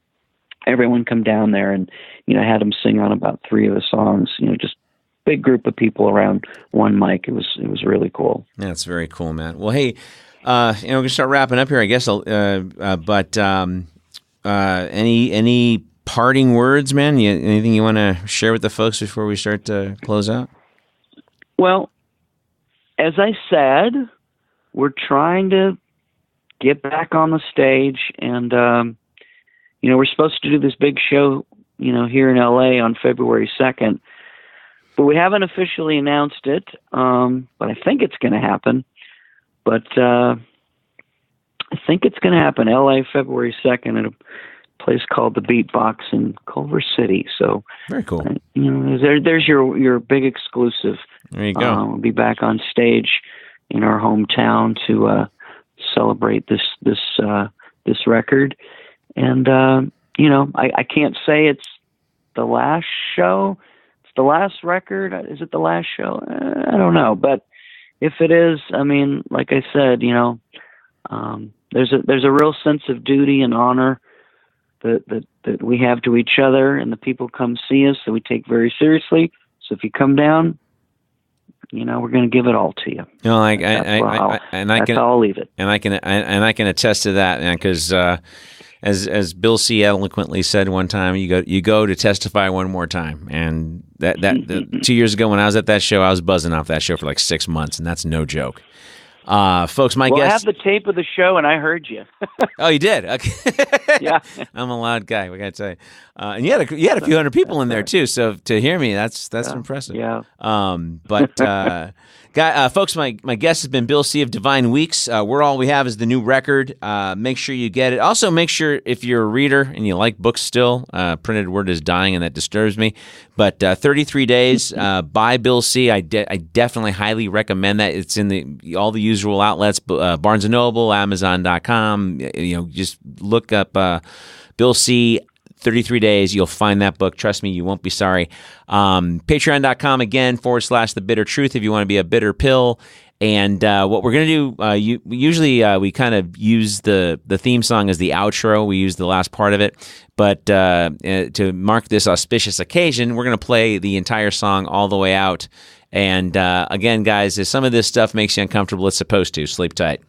everyone come down there and had them sing on about 3 of the songs. Just big group of people around one mic. It was really cool. That's very cool, man. Well, hey, we're gonna start wrapping up here, I guess. But any parting words, man? Anything you want to share with the folks before we start to close out? Well, as I said, we're trying to get back on the stage, and we're supposed to do this big show, here in LA on February 2nd, but we haven't officially announced it. But I think it's going to happen. But I think it's going to happen. LA, February 2nd, at a place called the Beatbox in Culver City. So very cool. There's your big exclusive. There you go. We'll be back on stage in our hometown to celebrate this record. And I can't say it's the last show. It's the last record. Is it the last show? I don't know. But if it is, I mean, like I said, there's a real sense of duty and honor that we have to each other, and the people come see us that we take very seriously. So if you come down, we're going to give it all to you. That's how I'll leave it. And I can attest to that, man, because as Bill C. eloquently said one time, you go to testify one more time. And that 2 years ago when I was at that show, I was buzzing off that show for like 6 months, and that's no joke. Folks, my guest. I have the tape of the show, and I heard you. Oh, you did? Okay. Yeah. I'm a loud guy. We got to tell you. And you had a few hundred people in there too. So to hear me, that's impressive. Yeah. Folks, my guest has been Bill C. of Divine Weeks. We're All We Have is the new record. Make sure you get it. Also, make sure if you're a reader and you like books still, printed word is dying, and that disturbs me. But 33 Days by Bill C. I definitely highly recommend that. It's in all the usual outlets, Barnes & Noble, Amazon.com. Just look up Bill C. 33 Days. You'll find that book. Trust me, you won't be sorry. Patreon.com again /The Bitter Truth if you want to be a bitter pill. And what we're going to do, usually we kind of use the theme song as the outro. We use the last part of it. But to mark this auspicious occasion, we're going to play the entire song all the way out. And again, guys, if some of this stuff makes you uncomfortable, it's supposed to. Sleep tight.